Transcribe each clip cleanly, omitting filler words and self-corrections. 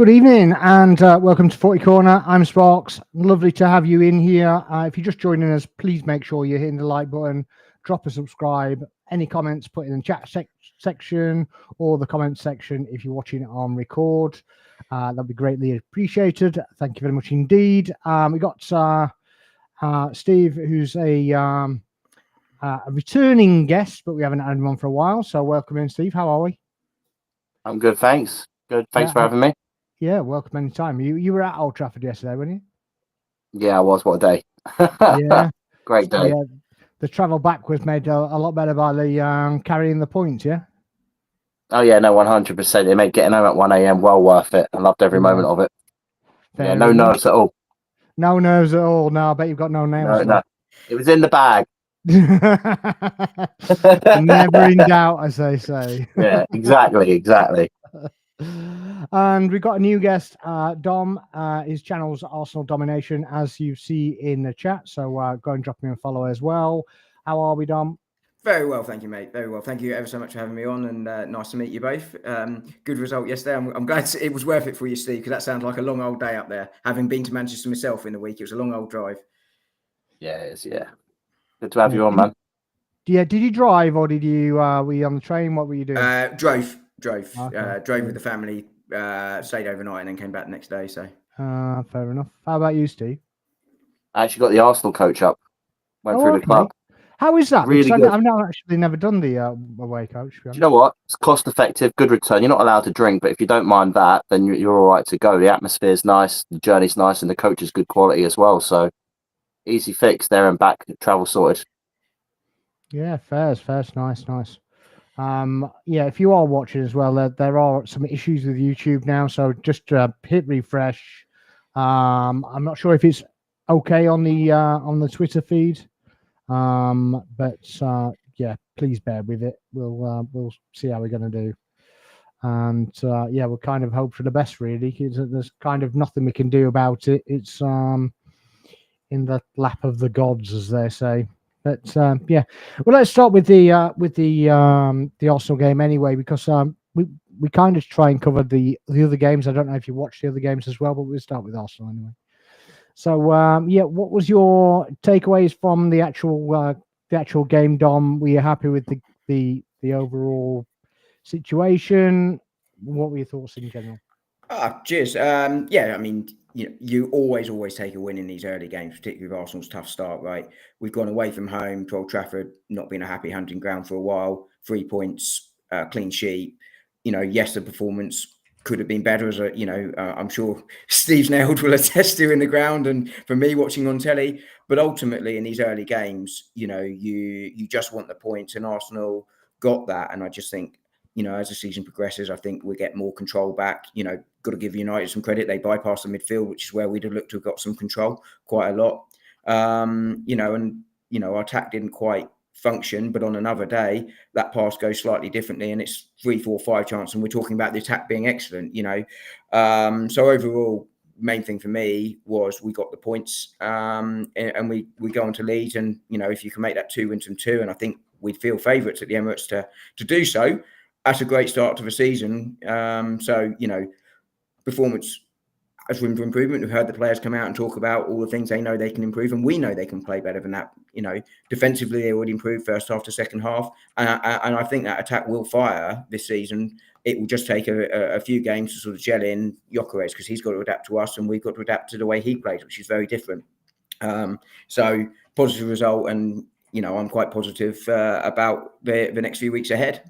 Good evening and welcome to 40 Corner. I'm Sparks. Lovely to have you in here. If you're just joining us, please make sure you're hitting the like button, drop a subscribe. Any comments, put in the chat section or the comments section if you're watching it on record. That'd be greatly appreciated. Thank you very much indeed. We got Steve, who's a returning guest, but we haven't had him on for a while. So welcome in, Steve. How are we? I'm good, thanks. Good, thanks for having me. Yeah, welcome anytime. You were at Old Trafford yesterday, weren't you? Yeah, I was. What a day. Yeah. Great day. Yeah, the travel back was made a lot better by the carrying the points, yeah? Oh, yeah, no, 100%. It made getting home at 1 a.m. well worth it. I loved every moment of it. Fair no enough. nerves at all. No nerves at all. No, I bet you've got no nails. No. It was in the bag. Never in doubt, as they say. Yeah, exactly. And we've got a new guest, Dom. His channel's Arsenal Domination, as you see in the chat. So go and drop me a follow as well. How are we, Dom? Very well, thank you, mate. Very well. Thank you ever so much for having me on, and nice to meet you both. Good result yesterday. I'm glad it was worth it for you, Steve, because that sounds like a long old day up there. Having been to Manchester myself in the week, it was a long old drive. Yeah, it is, yeah. Good to have you on, man. Yeah, did you drive or did you were you on the train? What were you doing? Drove. Okay. Drove with the family, stayed overnight and then came back the next day. So fair enough. How about you, Steve? I actually got the Arsenal coach up. Went through the club. How is that? Really good. I've never done the away coach. Do you know what? It's cost effective, good return. You're not allowed to drink, but if you don't mind that, then you're all right to go. The atmosphere's nice, the journey's nice, and the coach is good quality as well. So easy fix there and back, travel sorted. Yeah, fair, nice. Yeah, if you are watching as well, there are some issues with YouTube now, so just hit refresh. I'm not sure if it's okay on the Twitter feed, but yeah, please bear with it. We'll see how we're going to do, and yeah, we'll kind of hope for the best. Really, there's kind of nothing we can do about it. It's in the lap of the gods, as they say. But yeah, well, let's start with the Arsenal game anyway, because we kind of try and cover the other games. I don't know if you watched the other games as well, but we'll start with Arsenal anyway. So yeah, what was your takeaways from the actual game, Dom? Were you happy with the overall situation? What were your thoughts in general? Cheers. Yeah, I mean, you always take a win in these early games, particularly with Arsenal's tough start, right? We've gone away from home to Old Trafford, not been a happy hunting ground for a while. 3 points, clean sheet. Yes, the performance could have been better, I'm sure Steve's nailed will attest to in the ground, and for me watching on telly. But ultimately, in these early games, you just want the points, and Arsenal got that. And I just think, as the season progresses, I think we get more control back. Got to give United some credit. They bypassed the midfield, which is where we'd have looked to have got some control quite a lot. Our attack didn't quite function, but on another day, that pass goes slightly differently, and it's 3, 4, 5 chance, and we're talking about the attack being excellent. So overall, main thing for me was we got the points, and we go on to Leeds, and if you can make that 2 wins from 2, and I think we'd feel favourites at the Emirates to do so. That's a great start to the season. So performance has room for improvement. We've heard the players come out and talk about all the things they know they can improve, and we know they can play better than that. Defensively, they already improved first half to second half, and I think that attack will fire this season. It will just take a few games to sort of gel in Gyökeres, because he's got to adapt to us, and we've got to adapt to the way he plays, which is very different. So positive result, and I'm quite positive about the next few weeks ahead.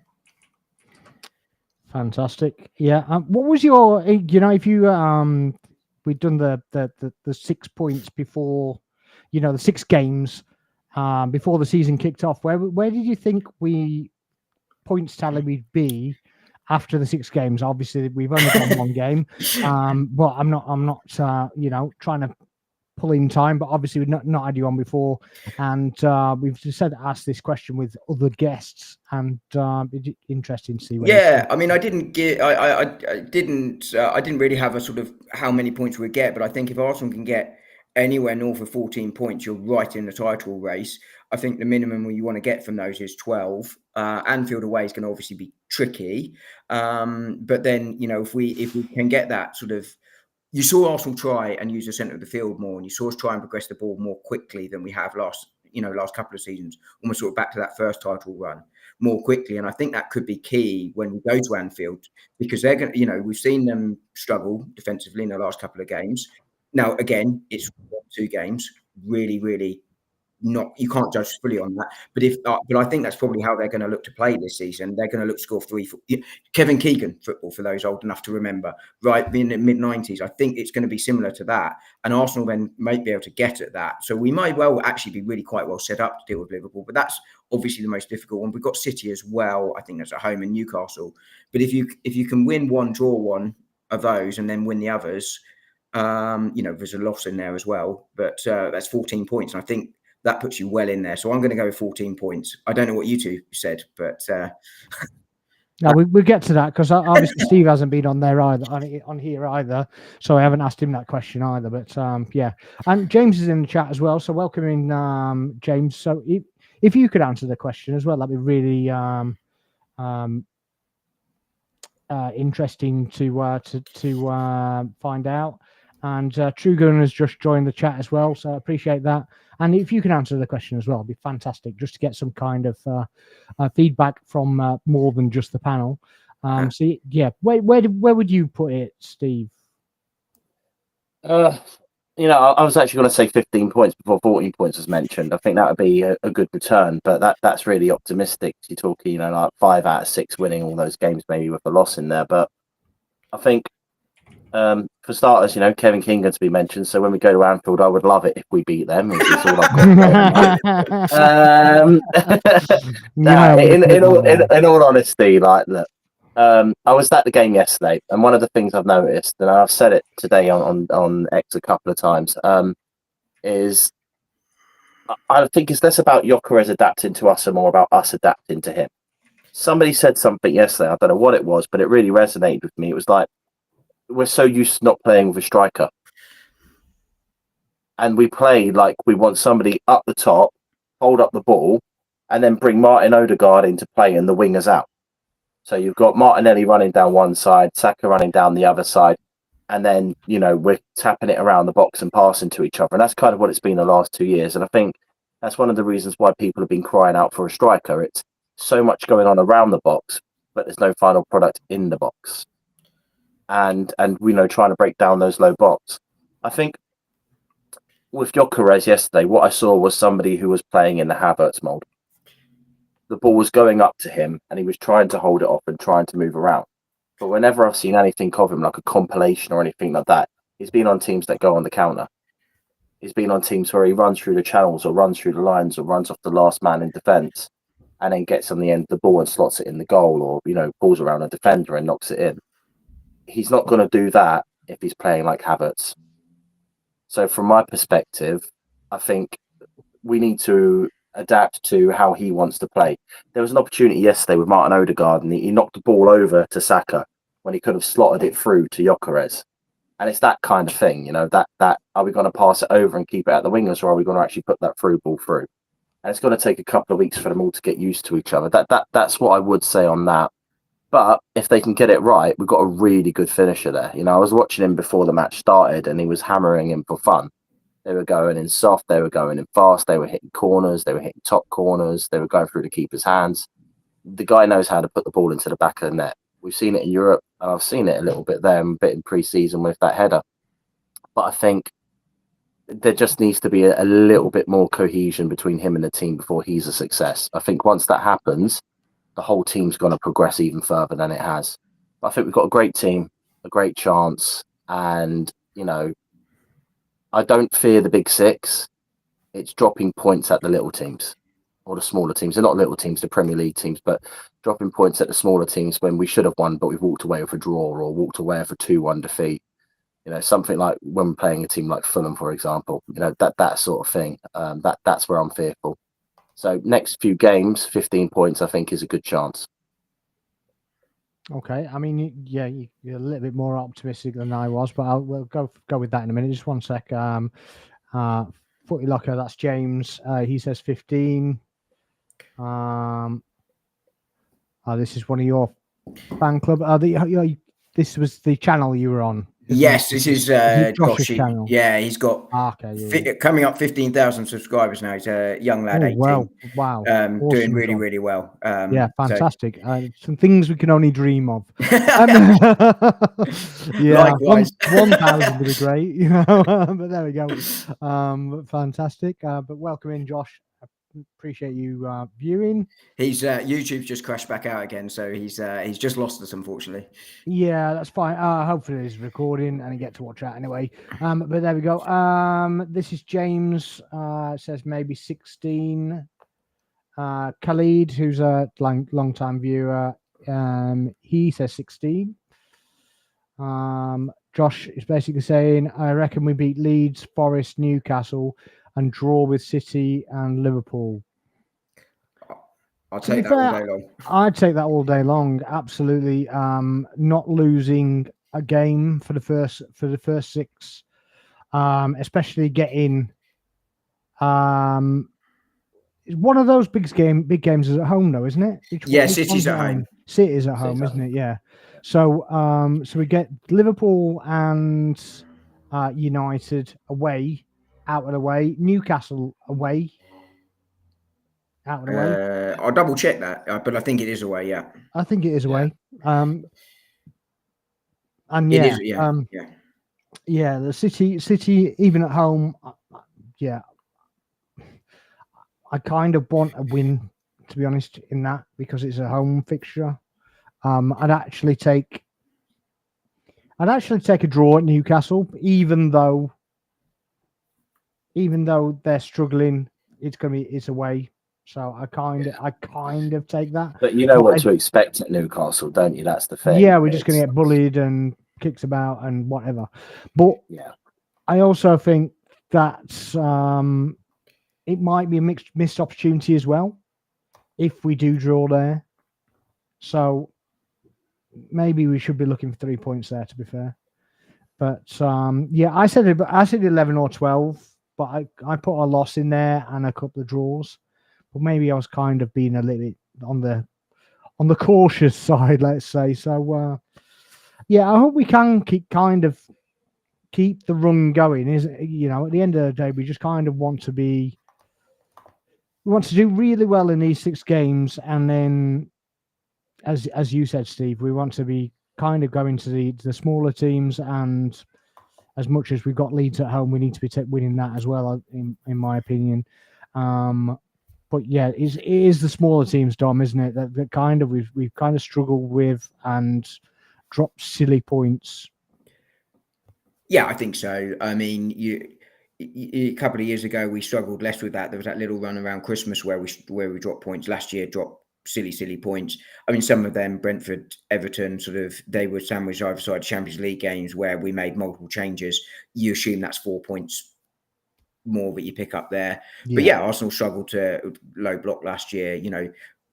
Fantastic. Yeah. What was your, if you, we'd done the 6 points before, the 6 games before the season kicked off. Where did you think points tally we'd be after the 6 games? Obviously, we've only done 1 game, but I'm not trying to pull in time, but obviously we've not had you on before, and we've just asked this question with other guests, and it's interesting to see. Yeah, I mean, I didn't really have a sort of how many points we get, but I think if Arsenal can get anywhere north of 14 points, you're right in the title race. I think the minimum you want to get from those is 12. Anfield away is going to obviously be tricky. But then, if we can get that sort of, you saw Arsenal try and use the centre of the field more, and you saw us try and progress the ball more quickly than we have last couple of seasons, almost sort of back to that first title run more quickly. And I think that could be key when we go to Anfield, because they're going to, we've seen them struggle defensively in the last couple of games. Now, again, it's 2 games, really, really not, you can't judge fully on that, but I think that's probably how they're going to look to play this season. They're going to look to score 3. Kevin Keegan football, for those old enough to remember, right, in the mid-90s. I think it's going to be similar to that, and Arsenal then might be able to get at that. So we might well actually be really quite well set up to deal with Liverpool, but that's obviously the most difficult one. We've got City as well. I think that's at home, in Newcastle. But if you can win one, draw one of those, and then win the others, there's a loss in there as well. But that's 14 points, and I think that puts you well in there. So I'm going to go with 14 points. I don't know what you two said, but no, we'll get to that, because obviously Steve hasn't been on there either, on here either, so I haven't asked him that question either. But yeah, and James is in the chat as well, so welcome in, James. So if you could answer the question as well, that'd be really interesting to find out. And True Gun has just joined the chat as well, so I appreciate that. And if you can answer the question as well, it'd be fantastic, just to get some kind of feedback from more than just the panel. So yeah, where would you put it, Steve? I was actually going to say 15 points before 14 points was mentioned. I think that would be a good return, but that's really optimistic. You're talking, like 5 out of 6 winning all those games, maybe with a loss in there. But I think, for starters, Kevin Keegan to be mentioned. So when we go to Anfield, I would love it if we beat them. It's all I've got. In all honesty, like, look, I was at the game yesterday, and one of the things I've noticed, and I've said it today on X a couple of times, is I think it's less about Gyökeres adapting to us and more about us adapting to him. Somebody said something yesterday, I don't know what it was, but it really resonated with me. It was like, we're so used to not playing with a striker, and we play like we want somebody up the top, hold up the ball, and then bring Martin Odegaard into play and the wingers out. So you've got Martinelli running down one side, Saka running down the other side, and then we're tapping it around the box and passing to each other. And that's kind of what it's been the last 2 years. And I think that's one of the reasons why people have been crying out for a striker. It's so much going on around the box, but there's no final product in the box. And trying to break down those low blocks. I think with Gyökeres yesterday, what I saw was somebody who was playing in the Havertz mould. The ball was going up to him, and he was trying to hold it off and trying to move around. But whenever I've seen anything of him, like a compilation or anything like that, he's been on teams that go on the counter. He's been on teams where he runs through the channels or runs through the lines or runs off the last man in defence, and then gets on the end of the ball and slots it in the goal, or pulls around a defender and knocks it in. He's not going to do that if he's playing like Havertz. So from my perspective, I think we need to adapt to how he wants to play. There was an opportunity yesterday with Martin Odegaard, and he knocked the ball over to Saka when he could have slotted it through to Gyökeres. And it's that kind of thing, that are we going to pass it over and keep it at the wingers, or are we going to actually put that through ball through? And it's going to take a couple of weeks for them all to get used to each other. That's what I would say on that. But if they can get it right, we've got a really good finisher there. I was watching him before the match started, and he was hammering him for fun. They were going in soft, they were going in fast, they were hitting corners, they were hitting top corners, they were going through the keeper's hands. The guy knows how to put the ball into the back of the net. We've seen it in Europe, and I've seen it a little bit there, a bit in pre-season with that header. But I think there just needs to be a little bit more cohesion between him and the team before he's a success. I think once that happens, the whole team's going to progress even further than it has. But I think we've got a great team, a great chance, and I don't fear the big six. It's dropping points at the little teams or the smaller teams. They're not little teams, the Premier League teams, but dropping points at the smaller teams when we should have won, but we've walked away with a draw or walked away with a 2-1 defeat. Something like when we're playing a team like Fulham, for example, that sort of thing. That's where I'm fearful. So next few games, 15 points, I think, is a good chance. Okay, I mean, yeah, you're a little bit more optimistic than I was, but we'll go with that in a minute. Just one sec. Footy Locker, that's James. He says 15. This is one of your fan club. This was the channel you were on. Yes, this is Josh's channel. Yeah, he's got coming up 15,000 subscribers now. He's a young lad, 18. Wow, awesome, doing really well. Fantastic. Some things we can only dream of. Likewise. 1,000 would be great, but there we go. Fantastic. But welcome in, Josh. Appreciate you viewing. He's YouTube's just crashed back out again, so he's just lost us, unfortunately. Yeah, that's fine. Hopefully he's recording and he get to watch that anyway. But there we go. This is James. Says maybe 16. Khalid, who's a long time viewer, he says 16. Josh is basically saying, I reckon we beat Leeds, Forest, Newcastle, and draw with City and Liverpool. I'll take that all day long. I'd take that all day long. Absolutely. Not losing a game for the first 6. Especially getting one of those big games is at home though, isn't it? City's at home. City's at home, isn't it? Yeah. So so we get Liverpool and United away. Out of the way, Newcastle away. Out of the way. I'll double check that, but I think it is away. Yeah, I think it is away. And it is. Yeah. The City, even at home. I kind of want a win, to be honest, in that because it's a home fixture. I'd actually take a draw at Newcastle, even though they're struggling, it's away. So I kind of take that. But you know what to expect at Newcastle, don't you? That's the thing. Yeah, we're just going to get bullied and kicked about and whatever. But yeah, I also think that it might be a missed opportunity as well if we do draw there. So maybe we should be looking for 3 points there, to be fair. But I said 11 or 12. But I put a loss in there and a couple of draws. But maybe I was kind of being a little bit on the cautious side, let's say. So I hope we can keep the run going. At the end of the day, we just kind of want to do really well in these 6 games, and then as you said, Steve, we want to be kind of going to the smaller teams, and as much as we've got Leeds at home, we need to be winning that as well, in my opinion. But yeah, it is the smaller teams, Dom, isn't it? That kind of we've kind of struggled with and dropped silly points. Yeah, I think so. I mean, a couple of years ago we struggled less with that. There was that little run around Christmas where we dropped points. Last year, dropped silly points. I mean, some of them, Brentford, Everton, they were sandwiched either side of Champions League games where we made multiple changes. You assume that's 4 points more that you pick up there. Yeah. But yeah, Arsenal struggled to low block last year.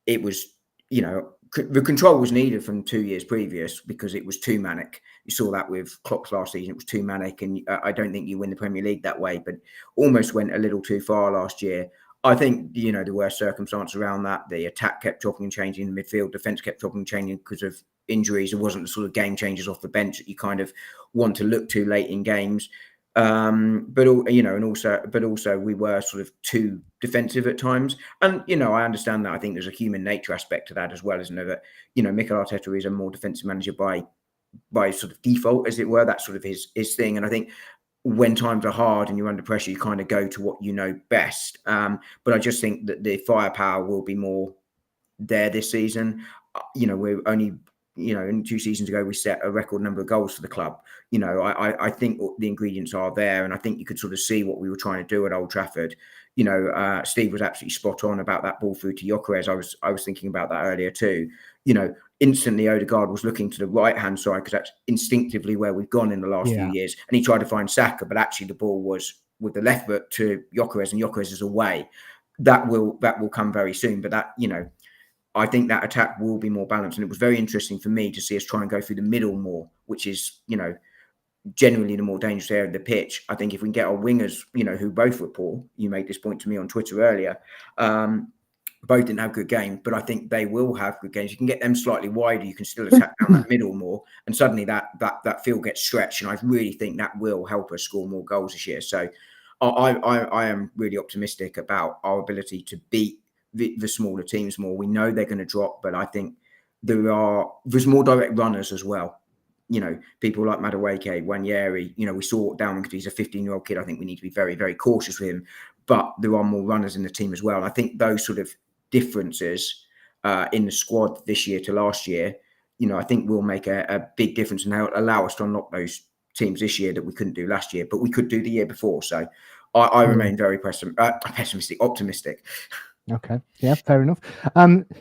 It was, the control was needed from 2 years previous because it was too manic. You saw that with Klopp's last season. It was too manic, and I don't think you win the Premier League that way, but almost went a little too far last year. I think, there were circumstances around that. The attack kept chopping and changing. The midfield defence kept chopping and changing because of injuries. It wasn't the sort of game changers off the bench that you kind of want to look to late in games. But also we were sort of too defensive at times. And, I understand that. I think there's a human nature aspect to that as well, isn't there? That, Mikel Arteta is a more defensive manager by sort of default, as it were. That's sort of his thing. And I think when times are hard and you're under pressure, you kind of go to what you know best. But I just think that the firepower will be more there this season. We're only, in 2 seasons ago, we set a record number of goals for the club. I think the ingredients are there, and I think you could sort of see what we were trying to do at Old Trafford. Steve was absolutely spot on about that ball through to Gyökeres. I was thinking about that earlier too. Instantly Odegaard was looking to the right-hand side because that's instinctively where we've gone in the last few years. And he tried to find Saka, but actually the ball was with the left foot to Gyökeres, and Gyökeres is away. That will come very soon. But that, I think that attack will be more balanced. And it was very interesting for me to see us try and go through the middle more, which is, generally the more dangerous area of the pitch. I think if we can get our wingers, who both were poor, you made this point to me on Twitter earlier, both didn't have good games, but I think they will have good games. You can get them slightly wider, you can still attack down that middle more, and suddenly that field gets stretched, and I really think that will help us score more goals this year. So I am really optimistic about our ability to beat the smaller teams more. We know they're going to drop, but I think there's more direct runners as well. People like Madueke, Wanyeri, we saw Downman because he's a 15-year-old kid. I think we need to be very, very cautious with him. But there are more runners in the team as well. And I think those sort of differences in the squad this year to last year, I think will make a big difference and allow us to unlock those teams this year that we couldn't do last year, but we could do the year before. So I remain very pessimistic, optimistic. Okay, yeah, fair enough.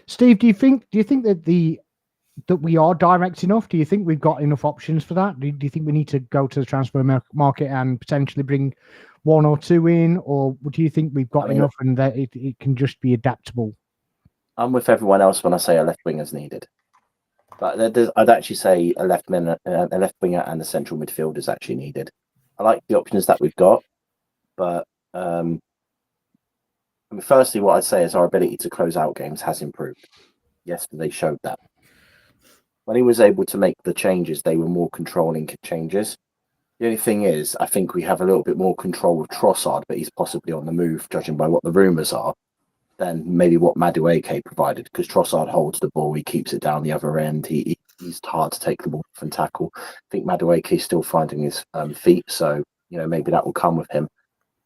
Steve, do you think that we are direct enough? Do you think we've got enough options for that? Do you think we need to go to the transfer market and potentially bring one or two in, or do you think we've got enough and that it can just be adaptable? I'm with everyone else when I say a left winger is needed, but I'd actually say a left winger and a central midfield is actually needed. I like the options that we've got, but firstly, what I'd say is our ability to close out games has improved. Yesterday showed that. When he was able to make the changes, they were more controlling changes. The only thing is, I think we have a little bit more control with Trossard, but he's possibly on the move, judging by what the rumours are, than maybe what Madueke provided, because Trossard holds the ball, he keeps it down the other end, he's hard to take the ball off and tackle. I think Madueke is still finding his feet, so maybe that will come with him.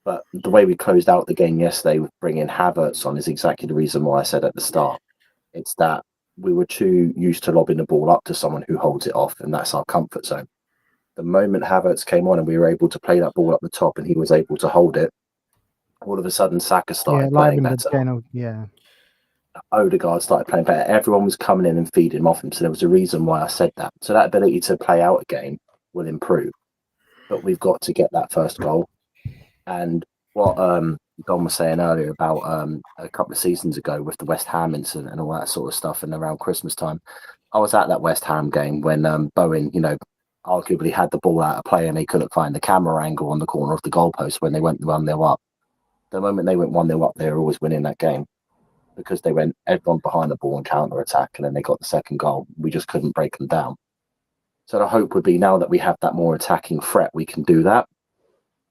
But the way we closed out the game yesterday with bringing Havertz on is exactly the reason why I said at the start. It's that we were too used to lobbing the ball up to someone who holds it off, and that's our comfort zone. The moment Havertz came on and we were able to play that ball up the top and he was able to hold it, all of a sudden Saka started playing better. Odegaard started playing better. Everyone was coming in and feeding off him, so there was a reason why I said that. So that ability to play out a game will improve, but we've got to get that first goal. And what Don was saying earlier about a couple of seasons ago with the West Ham incident and all that sort of stuff, and around Christmas time, I was at that West Ham game when Bowen, arguably had the ball out of play and they couldn't find the camera angle on the corner of the goalpost when they went 1-0 up. The moment they went 1-0 up, they were always winning that game because they went everyone behind the ball and counter-attack, and then they got the second goal. We just couldn't break them down. So the hope would be now that we have that more attacking threat, we can do that.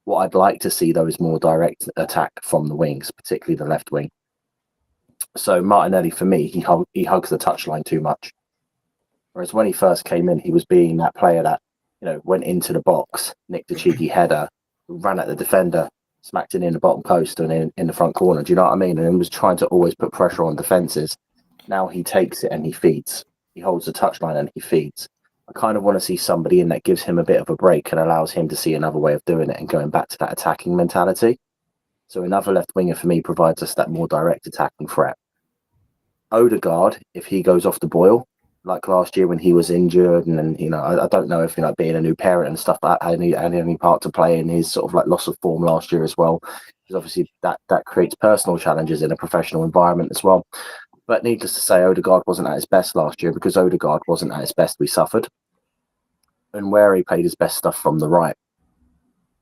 What I'd like to see, though, is more direct attack from the wings, particularly the left wing. So Martinelli, for me, he hugs the touchline too much. Whereas when he first came in, he was being that player that, went into the box, nicked a cheeky header, ran at the defender, smacked it in the bottom post and in the front corner. Do you know what I mean? And was trying to always put pressure on defences. Now he takes it and he feeds. He holds the touchline and he feeds. I kind of want to see somebody in that gives him a bit of a break and allows him to see another way of doing it and going back to that attacking mentality. So another left winger for me provides us that more direct attacking threat. Odegaard, if he goes off the boil, like last year when he was injured, and then, I don't know if being a new parent and stuff like that had any part to play in his sort of like loss of form last year as well, because obviously that creates personal challenges in a professional environment as well. But needless to say, Odegaard wasn't at his best last year. Because Odegaard wasn't at his best, we suffered. And Wary played his best stuff from the right.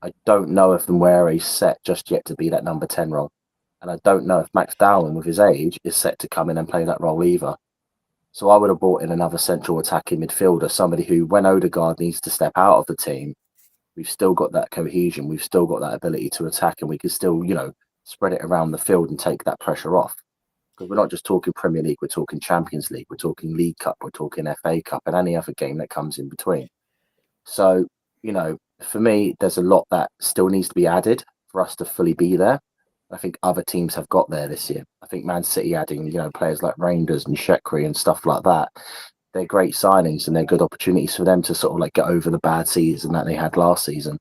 I don't know if Nware's set just yet to be that number 10 role. And I don't know if Max Dowling, with his age, is set to come in and play that role either. So I would have brought in another central attacking midfielder, somebody who, when Odegaard needs to step out of the team, we've still got that cohesion, we've still got that ability to attack, and we can still, spread it around the field and take that pressure off. Because we're not just talking Premier League, we're talking Champions League, we're talking League Cup, we're talking FA Cup, and any other game that comes in between. So, for me, there's a lot that still needs to be added for us to fully be there. I think other teams have got there this year. I think Man City adding, players like Reinders and Shekri and stuff like that. They're great signings and they're good opportunities for them to sort of like get over the bad season that they had last season.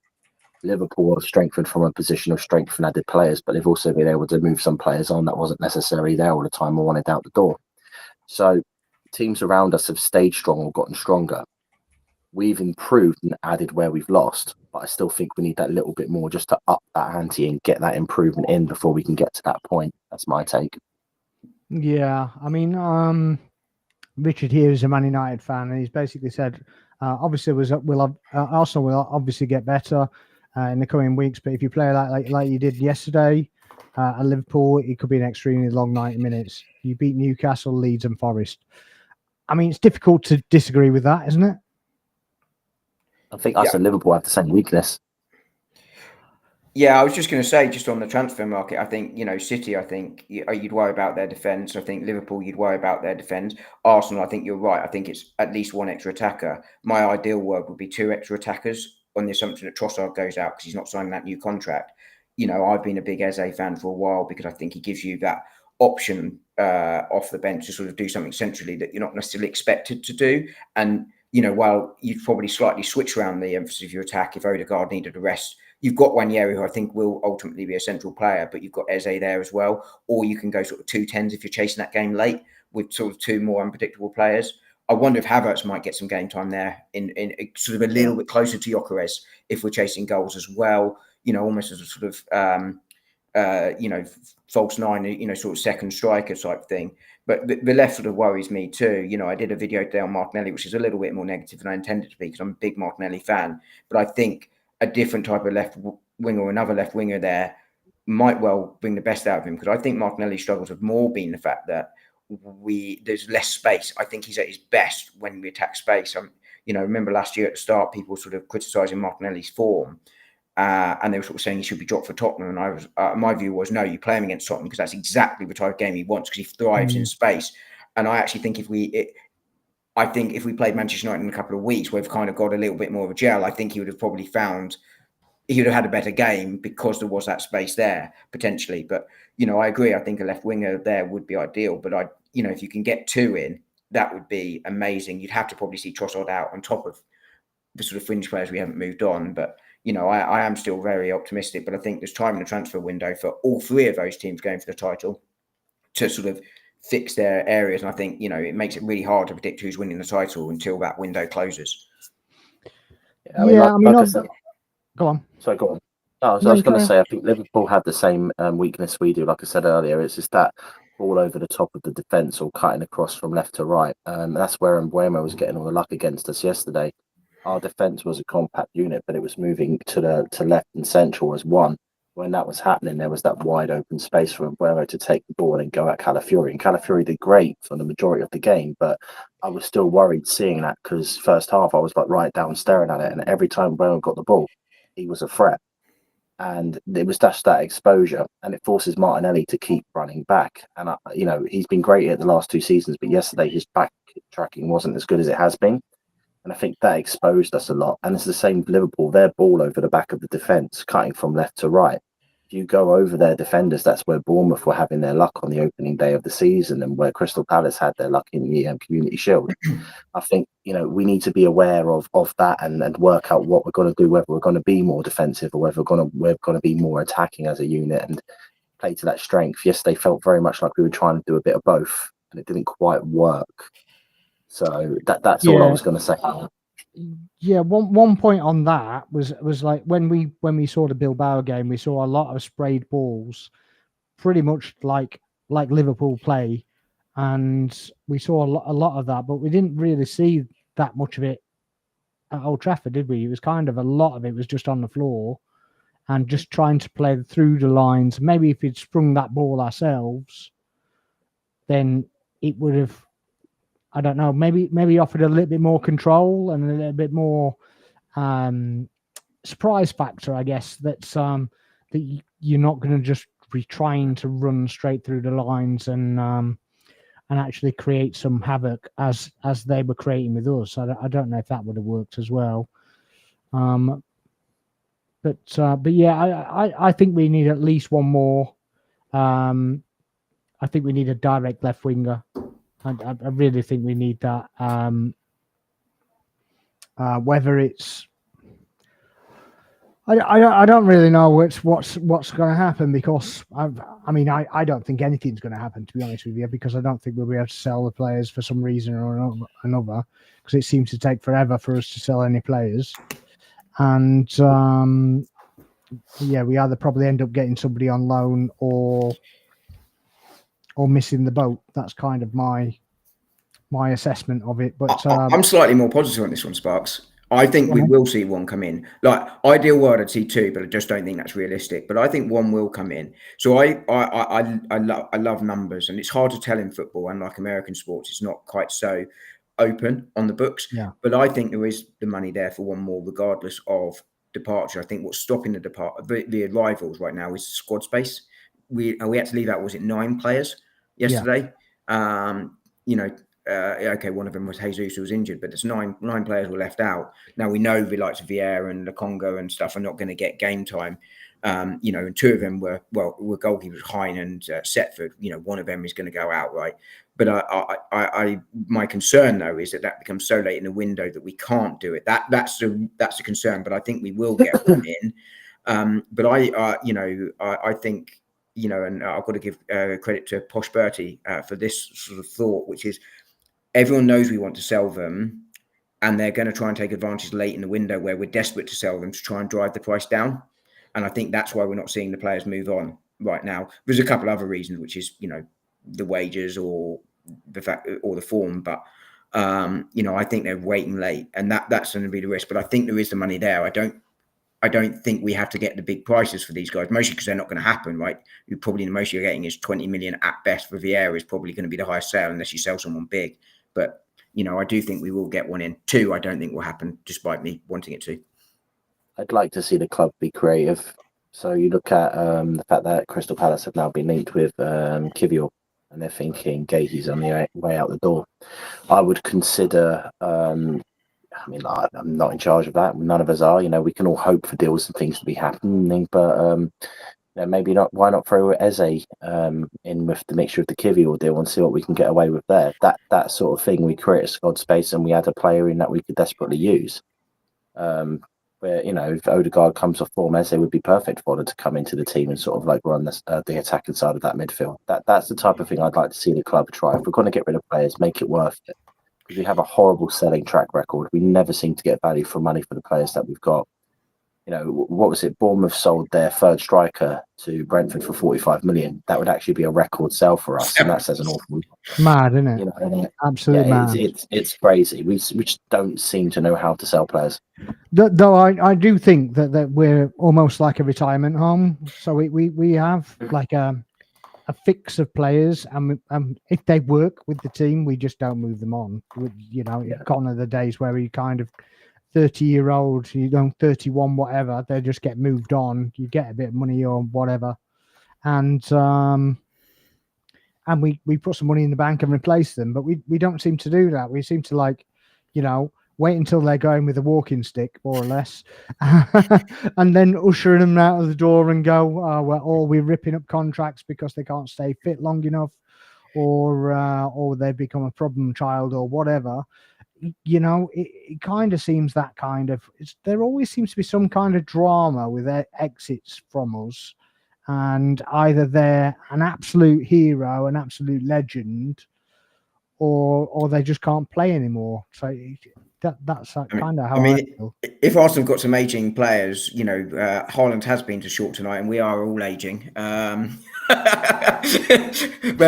Liverpool have strengthened from a position of strength and added players, but they've also been able to move some players on that wasn't necessarily there all the time or wanted out the door. So teams around us have stayed strong or gotten stronger. We've improved and added where we've lost, but I still think we need that little bit more just to up that ante and get that improvement in before we can get to that point. That's my take. Yeah, I mean, Richard here is a Man United fan, and he's basically said, obviously, Arsenal will obviously get better in the coming weeks, but if you play like you did yesterday at Liverpool, it could be an extremely long 90 minutes. You beat Newcastle, Leeds, and Forest. I mean, it's difficult to disagree with that, isn't it? I think us and Liverpool have the same weakness. Yeah, I was just going to say, just on the transfer market, I think, City, I think you'd worry about their defence. I think Liverpool, you'd worry about their defence. Arsenal, I think you're right. I think it's at least one extra attacker. My ideal world would be 2 extra attackers on the assumption that Trossard goes out because he's not signing that new contract. I've been a big Eze fan for a while because I think he gives you that option off the bench to sort of do something centrally that you're not necessarily expected to do. And, while you'd probably slightly switch around the emphasis of your attack if Odegaard needed a rest, you've got Wanyeri, who I think will ultimately be a central player, but you've got Eze there as well. Or you can go sort of 2 10s if you're chasing that game late with sort of 2 more unpredictable players. I wonder if Havertz might get some game time there in sort of a little bit closer to Gyökeres if we're chasing goals as well. Almost as a sort of, false 9, sort of second striker type thing. But the left sort of worries me too. I did a video today on Martinelli, which is a little bit more negative than I intended to be because I'm a big Martinelli fan. But I think a different type of left winger or another left winger there might well bring the best out of him, because I think Martinelli struggles with more being the fact that there's less space. I think he's at his best when we attack space. Remember last year at the start, people were sort of criticising Martinelli's form, and they were sort of saying he should be dropped for Tottenham. And I was, my view was, no, you play him against Tottenham because that's exactly the type of game he wants, because he thrives in space. And I actually think if we played Manchester United in a couple of weeks, we've kind of got a little bit more of a gel. I think he would have probably he would have had a better game because there was that space there potentially. But, I agree. I think a left winger there would be ideal. But if you can get 2 in, that would be amazing. You'd have to probably see Trossard out on top of the sort of fringe players we haven't moved on. But, I am still very optimistic. But I think there's time in the transfer window for all 3 of those teams going for the title to sort of fix their areas. And I think, it makes it really hard to predict who's winning the title until that window closes. Go on. Sorry, go on. I was going to say, I think Liverpool had the same weakness we do. Like I said earlier, it's just that all over the top of the defence or cutting across from left to right. That's where Mbeumo was getting all the luck against us yesterday. Our defence was a compact unit, but it was moving to left and central as one. When that was happening, there was that wide open space for Mbeumo to take the ball and go at Calafiori. And Calafiori did great for the majority of the game, but I was still worried seeing that, because first half I was like right down staring at it, and every time Mbeumo got the ball, he was a threat. And it was just that exposure, and it forces Martinelli to keep running back. And he's been great at the last 2 seasons, but yesterday his back tracking wasn't as good as it has been, and I think that exposed us a lot. And it's the same with Liverpool; their ball over the back of the defence, cutting from left to right. If you go over their defenders, that's where Bournemouth were having their luck on the opening day of the season, and where Crystal Palace had their luck in the Community Shield. I think we need to be aware of that and work out what we're going to do, whether we're going to be more defensive or whether we're going to be more attacking as a unit and play to that strength. Yesterday felt very much like we were trying to do a bit of both, and it didn't quite work. So that's all I was going to say. Yeah, one point on that was like when we saw the Bilbao game, we saw a lot of sprayed balls, pretty much like Liverpool play, and we saw a lot of that, but we didn't really see that much of it at Old Trafford, did we? It was kind of a lot of it was just on the floor and just trying to play through the lines. Maybe if we'd sprung that ball ourselves, then it would have, I don't know, maybe offered a little bit more control and a little bit more surprise factor, I guess, that you're not going to just be trying to run straight through the lines and actually create some havoc as they were creating with us. I don't know if that would have worked as well. But yeah, I think we need at least one more. I think we need a direct left winger. I really think we need that. Whether it's, I don't really know what's going to happen, because I don't think anything's going to happen, to be honest with you, because I don't think we'll be able to sell the players for some reason or another, because it seems to take forever for us to sell any players, and we either probably end up getting somebody on loan or missing the boat. That's kind of my my assessment of it. But I'm slightly more positive on this one, Sparks. I think we will see one come in. Like, ideal world, I'd see two, but I just don't think that's realistic. But I think one will come in. So I love numbers, and it's hard to tell in football. Unlike American sports, it's not quite so open on the books. Yeah. But I think there is the money there for one more, regardless of departure. I think what's stopping the arrivals right now is squad space. We had to leave out, was it 9 players yesterday? Okay, one of them was Jesus, who was injured, but there's nine players were left out. Now we know the likes of Vieira and Congo and stuff are not going to get game time. And 2 of them were goalkeepers, Hine and Setford. One of them is going to go out, right? But my concern though is that becomes so late in the window that we can't do it. That's a concern. But I think we will get one in. But I think. And I've got to give credit to Posh Bertie for this sort of thought, which is everyone knows we want to sell them, and they're going to try and take advantage late in the window where we're desperate to sell them to try and drive the price down. And I think that's why we're not seeing the players move on right now. There's a couple other reasons, which is, the wages or the fact or the form. But, I think they're waiting late, and that's going to be the risk. But I think there is the money there. I don't think we have to get the big prices for these guys, mostly because they're not going to happen, right? Probably the most you're getting is 20 million at best for Vieira is probably going to be the highest sale unless you sell someone big. But, I do think we will get one in. 2, I don't think will happen, despite me wanting it to. I'd like to see the club be creative. So you look at the fact that Crystal Palace have now been linked with Kivior, and they're thinking Gahey's on the way out the door. I would consider... I'm not in charge of that. None of us are. We can all hope for deals and things to be happening, but maybe not. Why not throw Eze in with the mixture of the Kivior deal and see what we can get away with there? That sort of thing. We create a squad space and we add a player in that we could desperately use. Where if Odegaard comes off form, Eze would be perfect for them to come into the team and sort of like run the attacking side of that midfield. That's the type of thing I'd like to see the club try. If we're going to get rid of players, make it worth it. We have a horrible selling track record. We never seem to get value for money for the players that we've got. What was it? Bournemouth sold their third striker to Brentford for 45 million. That would actually be a record sale for us, and that says an awful lot. Mad, isn't it? Absolutely mad. It's crazy. We just don't seem to know how to sell players. Though I do think that we're almost like a retirement home. So we have like a fix of players, and if they work with the team, we just don't move them on. Gone are the days where we kind of 30-year-old, 31, whatever, they just get moved on. You get a bit of money or whatever, and we put some money in the bank and replace them. But we don't seem to do that. We seem to wait until they're going with a walking stick, more or less, and then ushering them out of the door and go, we're ripping up contracts because they can't stay fit long enough, or they become a problem child or whatever. It kind of seems that kind of... there always seems to be some kind of drama with their exits from us, and either they're an absolute hero, an absolute legend, or they just can't play anymore. So that's kind of how I feel. If Arsenal got some aging players, Haaland has been to short tonight, and we are all aging. They're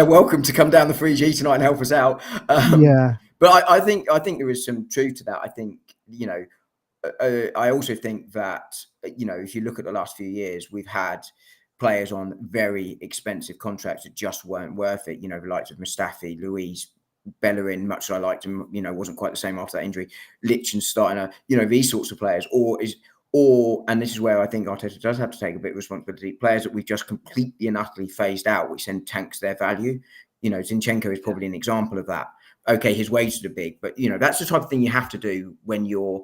welcome to come down the 3G tonight and help us out. But I think there is some truth to that. I think, I also think that, if you look at the last few years, we've had players on very expensive contracts that just weren't worth it. The likes of Mustafi, Luiz, Bellerin, much as I liked him, wasn't quite the same after that injury. Lichtsteiner, these sorts of players, and this is where I think Arteta does have to take a bit of responsibility. Players that we've just completely and utterly phased out, which then tanks their value. Zinchenko is probably an example of that. Okay, his wages are big, but that's the type of thing you have to do when you're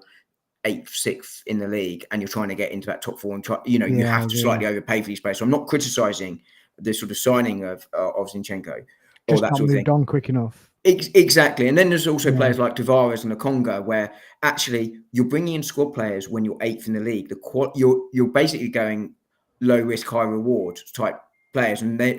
8th, 6th in the league and you're trying to get into that top 4 and you have to slightly overpay for these players. So I'm not criticising the sort of signing of Zinchenko. Just not moved on quick enough. Exactly. And then there's also players like Tavares and Nakonga, where actually you're bringing in squad players when you're 8th in the league. You're basically going low risk, high reward type players, and they,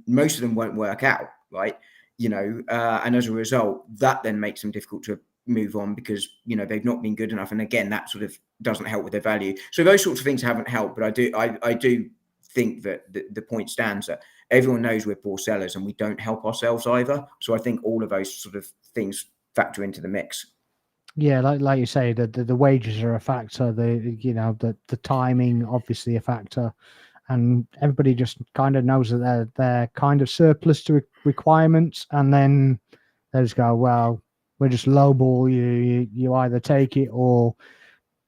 most of them won't work out, right? And as a result, that then makes them difficult to move on because they've not been good enough, and again, that sort of doesn't help with their value. So those sorts of things haven't helped. But I do think that the point stands that everyone knows we're poor sellers and we don't help ourselves either. So I think all of those sort of things factor into the mix. Yeah, like you say, the wages are a factor. The timing obviously a factor, and everybody just kind of knows that they're kind of surplus to requirements, and then they just go, well, we're just lowball you. You either take it, or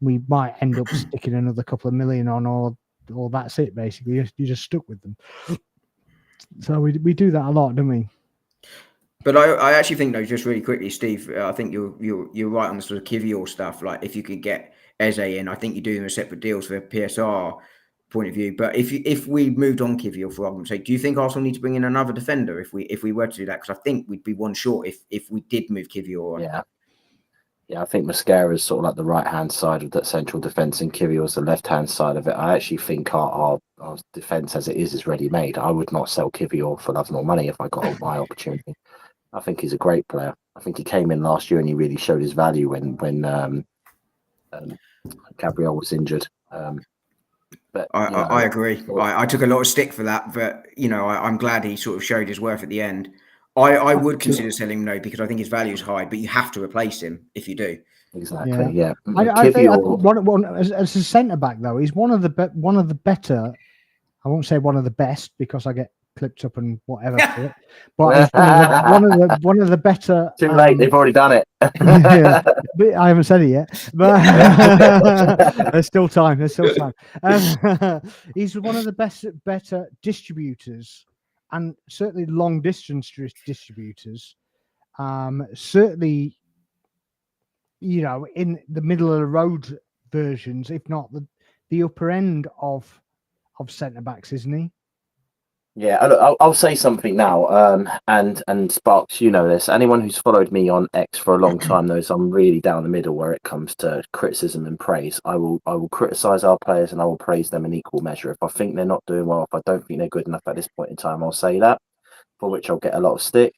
we might end up sticking another couple of million on, or that's it. Basically, you're just stuck with them. So we do that a lot, don't we? But I actually think, though, just really quickly, Steve, I think you're right on the sort of Kivior stuff. Like, if you could get Eze in, I think you're doing a separate deals for a PSR point of view. But if we moved on Kivior, for argument's sake, do you think Arsenal need to bring in another defender if we were to do that? Because I think we'd be one short if we did move Kivior on. Yeah, I think Mascara is sort of like the right-hand side of that central defence and Kyrgios the left-hand side of it. I actually think our defence as it is ready-made. I would not sell Kyrgios for love nor money if I got my opportunity. I think he's a great player. I think he came in last year and he really showed his value when Gabriel was injured. But I agree. I took a lot of stick for that, but I'm glad he sort of showed his worth at the end. I would consider selling him, though, because I think his value is high, but you have to replace him if you do. Exactly. Yeah. I think as a centre back, though, he's one of the better. I won't say one of the best because I get clipped up and whatever for it, but he's one of the better. Too late. They've already done it. Yeah, but I haven't said it yet, but there's still time. He's one of the better distributors, and certainly long distance distributors. Certainly, in the middle of the road versions, if not the upper end of centre backs, isn't he? Yeah, I'll say something now. And Sparks, you know this. Anyone who's followed me on X for a long time knows I'm really down the middle where it comes to criticism and praise. I will criticise our players and I will praise them in equal measure. If I think they're not doing well, if I don't think they're good enough at this point in time, I'll say that, for which I'll get a lot of stick.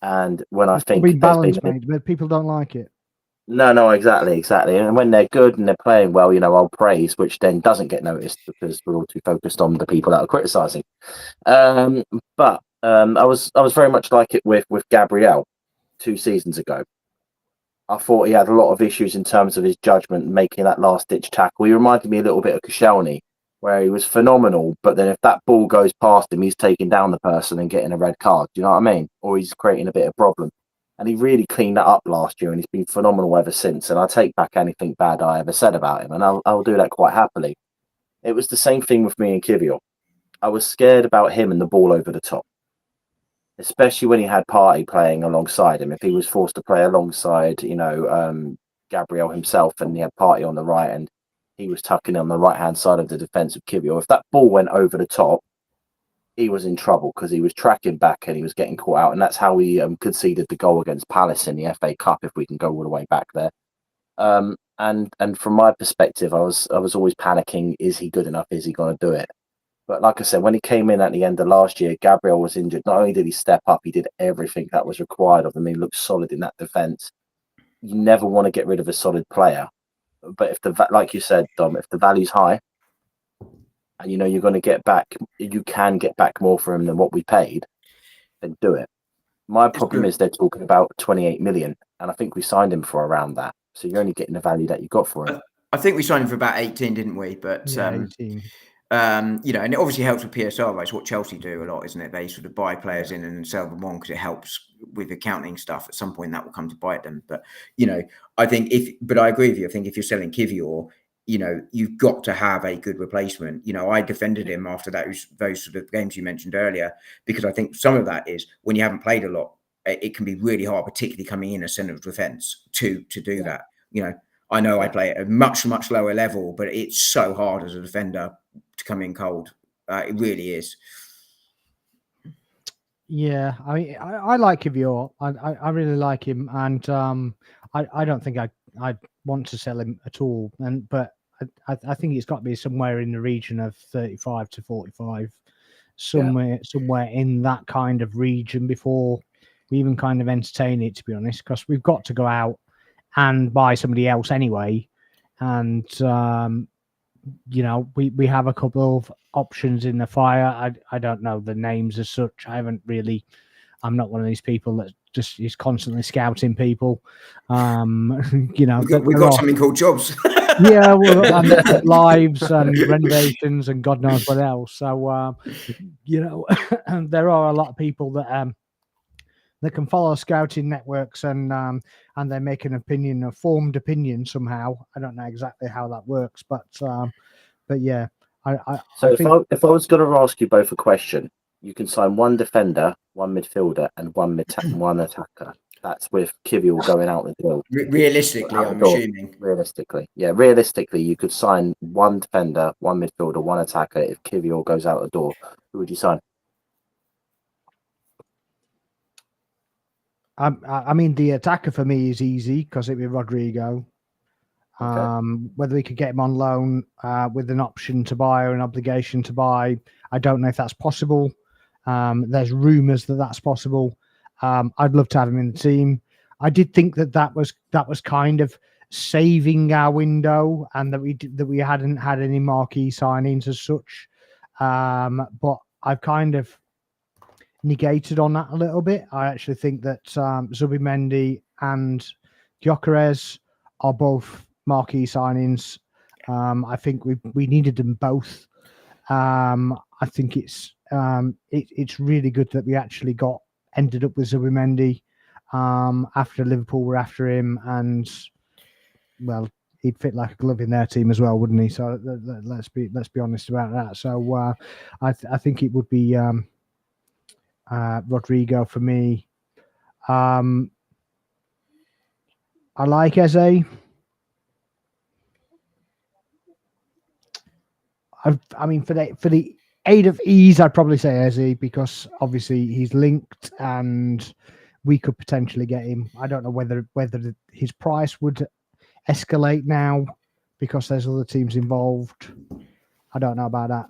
And when I think there's balance, mate, but people don't like it. No, exactly. And when they're good and they're playing well, I'll praise, which then doesn't get noticed because we're all too focused on the people that are criticising. But I was very much like it with Gabriel 2 seasons ago. I thought he had a lot of issues in terms of his judgment, making that last-ditch tackle. He reminded me a little bit of Koscielny, where he was phenomenal, but then if that ball goes past him, he's taking down the person and getting a red card. Do you know what I mean? Or he's creating a bit of problem. And he really cleaned that up last year, and he's been phenomenal ever since. And I take back anything bad I ever said about him, and I'll do that quite happily. It was the same thing with me and Kivior. I was scared about him and the ball over the top, especially when he had Partey playing alongside him. If he was forced to play alongside, Gabriel himself, and he had Partey on the right, and he was tucking on the right-hand side of the defence of Kivior. If that ball went over the top, he was in trouble because he was tracking back and he was getting caught out, and that's how we conceded the goal against Palace in the FA Cup. If we can go all the way back there, and from my perspective, I was always panicking: is he good enough? Is he going to do it? But like I said, when he came in at the end of last year, Gabriel was injured. Not only did he step up, he did everything that was required of him. He looked solid in that defence. You never want to get rid of a solid player, but like you said, Dom, if the value's high, and you're going to get back, you can get back more for him than what we paid, then do it. My problem is they're talking about 28 million, and I think we signed him for around that. So you're only getting the value that you got for him. I think we signed him for about 18, didn't we? But 18. And it obviously helps with PSR, right? It's what Chelsea do a lot, isn't it? They sort of buy players in and sell them on because it helps with accounting stuff. At some point, that will come to bite them. But I think but I agree with you. I think if you're selling Kivior, you've got to have a good replacement. I defended him after those sort of games you mentioned earlier, because I think some of that is when you haven't played a lot, it can be really hard, particularly coming in as centre of defence to do that. I know I play at a much, much lower level, but it's so hard as a defender to come in cold. It really is. Yeah, I like Kivior. I really like him, and I don't think I'd want to sell him at all. But I think it's got to be somewhere in the region of 35 to 45, somewhere in that kind of region before we even kind of entertain it, to be honest, because we've got to go out and buy somebody else anyway. And, we have a couple of options in the fire. I don't know the names as such. I'm not one of these people that he's constantly scouting people. You know, we've got something called jobs. Yeah, well, and lives and renovations and God knows what else. So, you know, there are a lot of people that can follow scouting networks and they make an opinion, a formed opinion somehow. I don't know exactly how that works, but yeah, So I think if I was going to ask you both a question, you can sign one defender, one midfielder, and one attacker. That's with Kivior going out the door. Realistically, I'm assuming. Realistically, yeah. Realistically, you could sign one defender, one midfielder, one attacker. If Kivior goes out the door, who would you sign? I mean, the attacker for me is easy because it'd be Rodrigo. Okay. Whether we could get him on loan with an option to buy or an obligation to buy, I don't know if that's possible. There's rumours that that's possible. I'd love to have him in the team. I did think that was kind of saving our window, and that we hadn't had any marquee signings as such. But I've kind of negated on that a little bit. I actually think that Zubimendi and Gyökeres are both marquee signings. I think we needed them both. I think it's really good that we actually ended up with Zubimendi after Liverpool were after him, and well, he'd fit like a glove in their team as well, wouldn't he? So let's be honest about that. So I think it would be Rodrigo for me. I like Eze. I mean, for the aid of ease, I'd probably say Eze, because obviously he's linked and we could potentially get him. I don't know whether his price would escalate now because there's other teams involved. I don't know about that.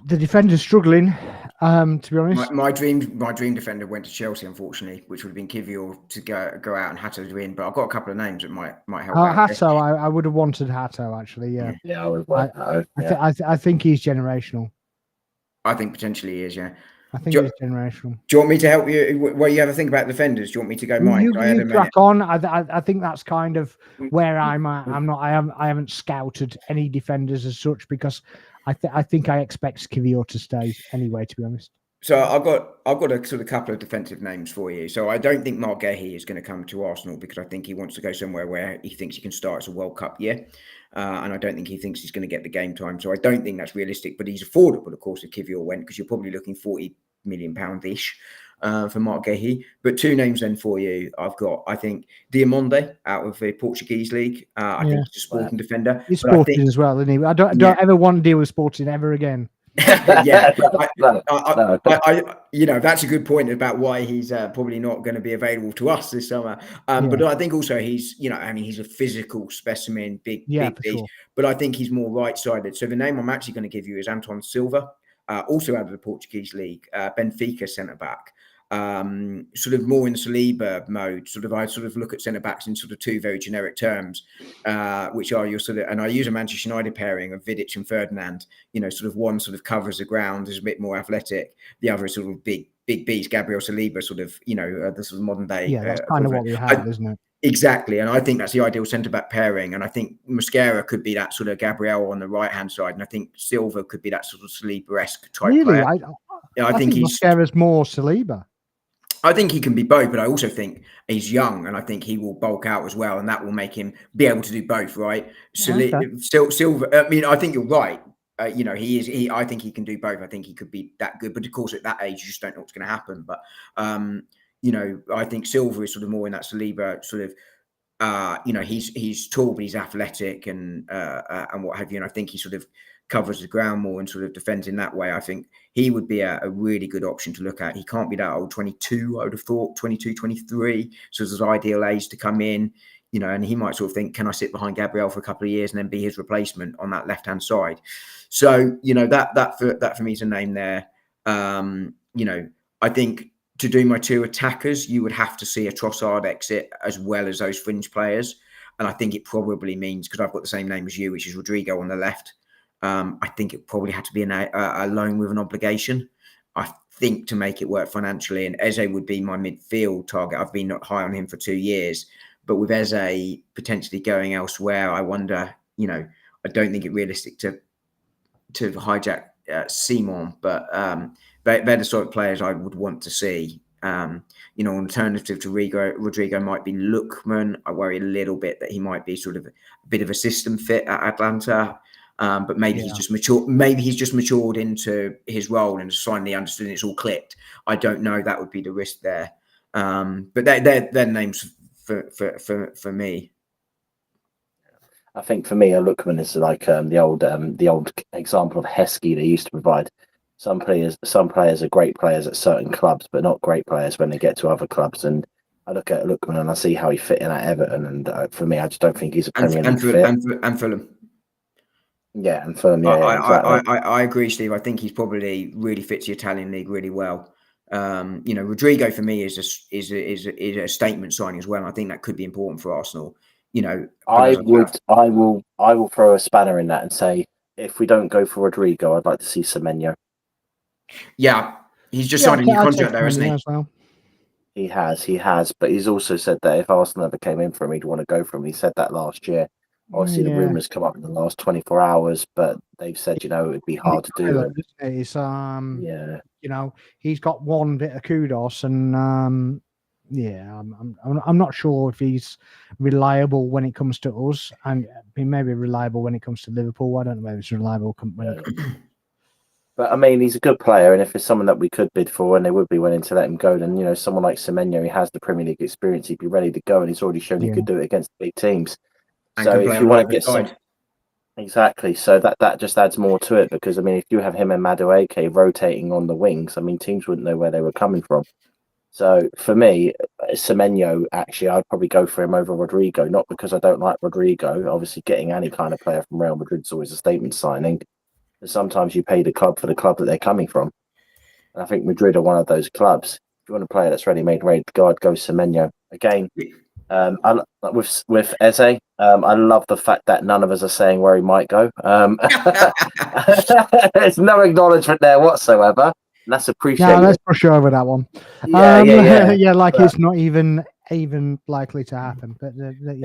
The defender's struggling, to be honest. My dream defender went to Chelsea, unfortunately, which would have been Kivior to go out and Hato to win. But I've got a couple of names that might help out. Hato, I would have wanted Hato, actually. Yeah, yeah, I would want Hato. I think he's generational. I think potentially he is. Yeah, I think he's generational. Do you want me to help you? Well, you have a think about defenders. Do you want me to go mine? You crack on. I think that's kind of where I'm at. I haven't scouted any defenders as such, because I think I expect Kivior to stay anyway, to be honest. So I've got a sort of couple of defensive names for you. So I don't think Mark Guehi is going to come to Arsenal, because I think he wants to go somewhere where he thinks he can start as a World Cup year. And I don't think he thinks he's going to get the game time. So I don't think that's realistic, but he's affordable, of course, if Kivior went, because you're probably looking £40 million-ish for Mark Guehi. But two names then for you. I've got, I think, Diamonde out of the Portuguese league. I think he's a Sporting defender. He's Sporting as well, isn't he? I don't ever want to deal with Sporting ever again. Yeah, you know, that's a good point about why he's probably not going to be available to us this summer. But I think also he's, you know, I mean, he's a physical specimen, big beast. Sure. But I think he's more right-sided. So the name I'm actually going to give you is Anton Silva, also out of the Portuguese league, Benfica centre-back. Sort of more in Saliba mode. I look at centre backs in sort of two very generic terms, which are your sort of, and I use a Manchester United pairing of Vidic and Ferdinand. You know, sort of one sort of covers the ground, is a bit more athletic. The other is sort of big beast, Gabriel Saliba, sort of, you know, the sort of modern day. Yeah, that's kind of what we have, isn't it? Exactly, and I think that's the ideal centre back pairing. And I think Mosquera could be that sort of Gabriel on the right hand side, and I think Silva could be that sort of Saliba-esque type player. I think Mosquera's more Saliba. I think he can be both, but I also think he's young, and I think he will bulk out as well, and that will make him be able to do both, right? Silva, I mean, I think you're right. You know, I think he can do both. I think he could be that good, but of course, at that age, you just don't know what's going to happen. But you know, I think Silva is sort of more in that Saliba sort of. You know, he's tall, but he's athletic and what have you. And I think he sort of covers the ground more and sort of defends in that way. I think he would be a really good option to look at. He can't be that old, 22, I would have thought, 22, 23. So there's ideal age to come in, you know, and he might sort of think, can I sit behind Gabriel for a couple of years and then be his replacement on that left-hand side? So, you know, that for me is a name there. You know, I think to do my two attackers, you would have to see a Trossard exit as well as those fringe players. And I think it probably means, because I've got the same name as you, which is Rodrigo on the left. I think it probably had to be a loan with an obligation. I think to make it work financially, and Eze would be my midfield target. I've been not high on him for 2 years, but with Eze potentially going elsewhere, I wonder. I don't think it's realistic to hijack Simon, but they're the sort of players I would want to see. An alternative to Rodrigo might be Lookman. I worry a little bit that he might be sort of a bit of a system fit at Atlanta. But maybe he's just matured. Maybe he's just matured into his role and has finally understood it's all clicked. I don't know. That would be the risk there. But they're names for me. I think for me, a Lookman is like the old example of Heskey they used to provide. Some players are great players at certain clubs, but not great players when they get to other clubs. And I look at Lookman and I see how he fit in at Everton, and for me, I just don't think he's a Premier League fit. And Fulham. Yeah, and Fulham. Yeah, exactly. I agree, Steve. I think he's probably really fits the Italian league really well. Rodrigo for me is a statement signing as well. And I think that could be important for Arsenal. I will throw a spanner in that and say if we don't go for Rodrigo, I'd like to see Semenyo. Yeah, he's just signed a new contract there, isn't he? As well. He has, but he's also said that if Arsenal ever came in for him, he'd want to go for him. He said that last year. Obviously, the rumours come up in the last 24 hours, but they've said, it would be hard to do. It's, he's got one bit of kudos, and I'm not sure if he's reliable when it comes to us, and he may be reliable when it comes to Liverpool. I don't know whether he's reliable when it comes. But I mean, he's a good player, and if it's someone that we could bid for, and they would be willing to let him go, then someone like Semenyo, he has the Premier League experience, he'd be ready to go, and he's already shown he could do it against big teams. And so if you want to get exactly, so that just adds more to it, because I mean, if you have him and Madueke rotating on the wings, I mean, teams wouldn't know where they were coming from. So for me, Semenyo, actually, I'd probably go for him over Rodrigo, not because I don't like Rodrigo. Obviously, getting any kind of player from Real Madrid is always a statement signing. But sometimes you pay the club for the club that they're coming from. And I think Madrid are one of those clubs. If you want a player that's ready to go, I'd go Semenyo. Again, with Eze, I love the fact that none of us are saying where he might go. There's no acknowledgement there whatsoever. And that's appreciated. No, let's push over that one. It's not even likely to happen. But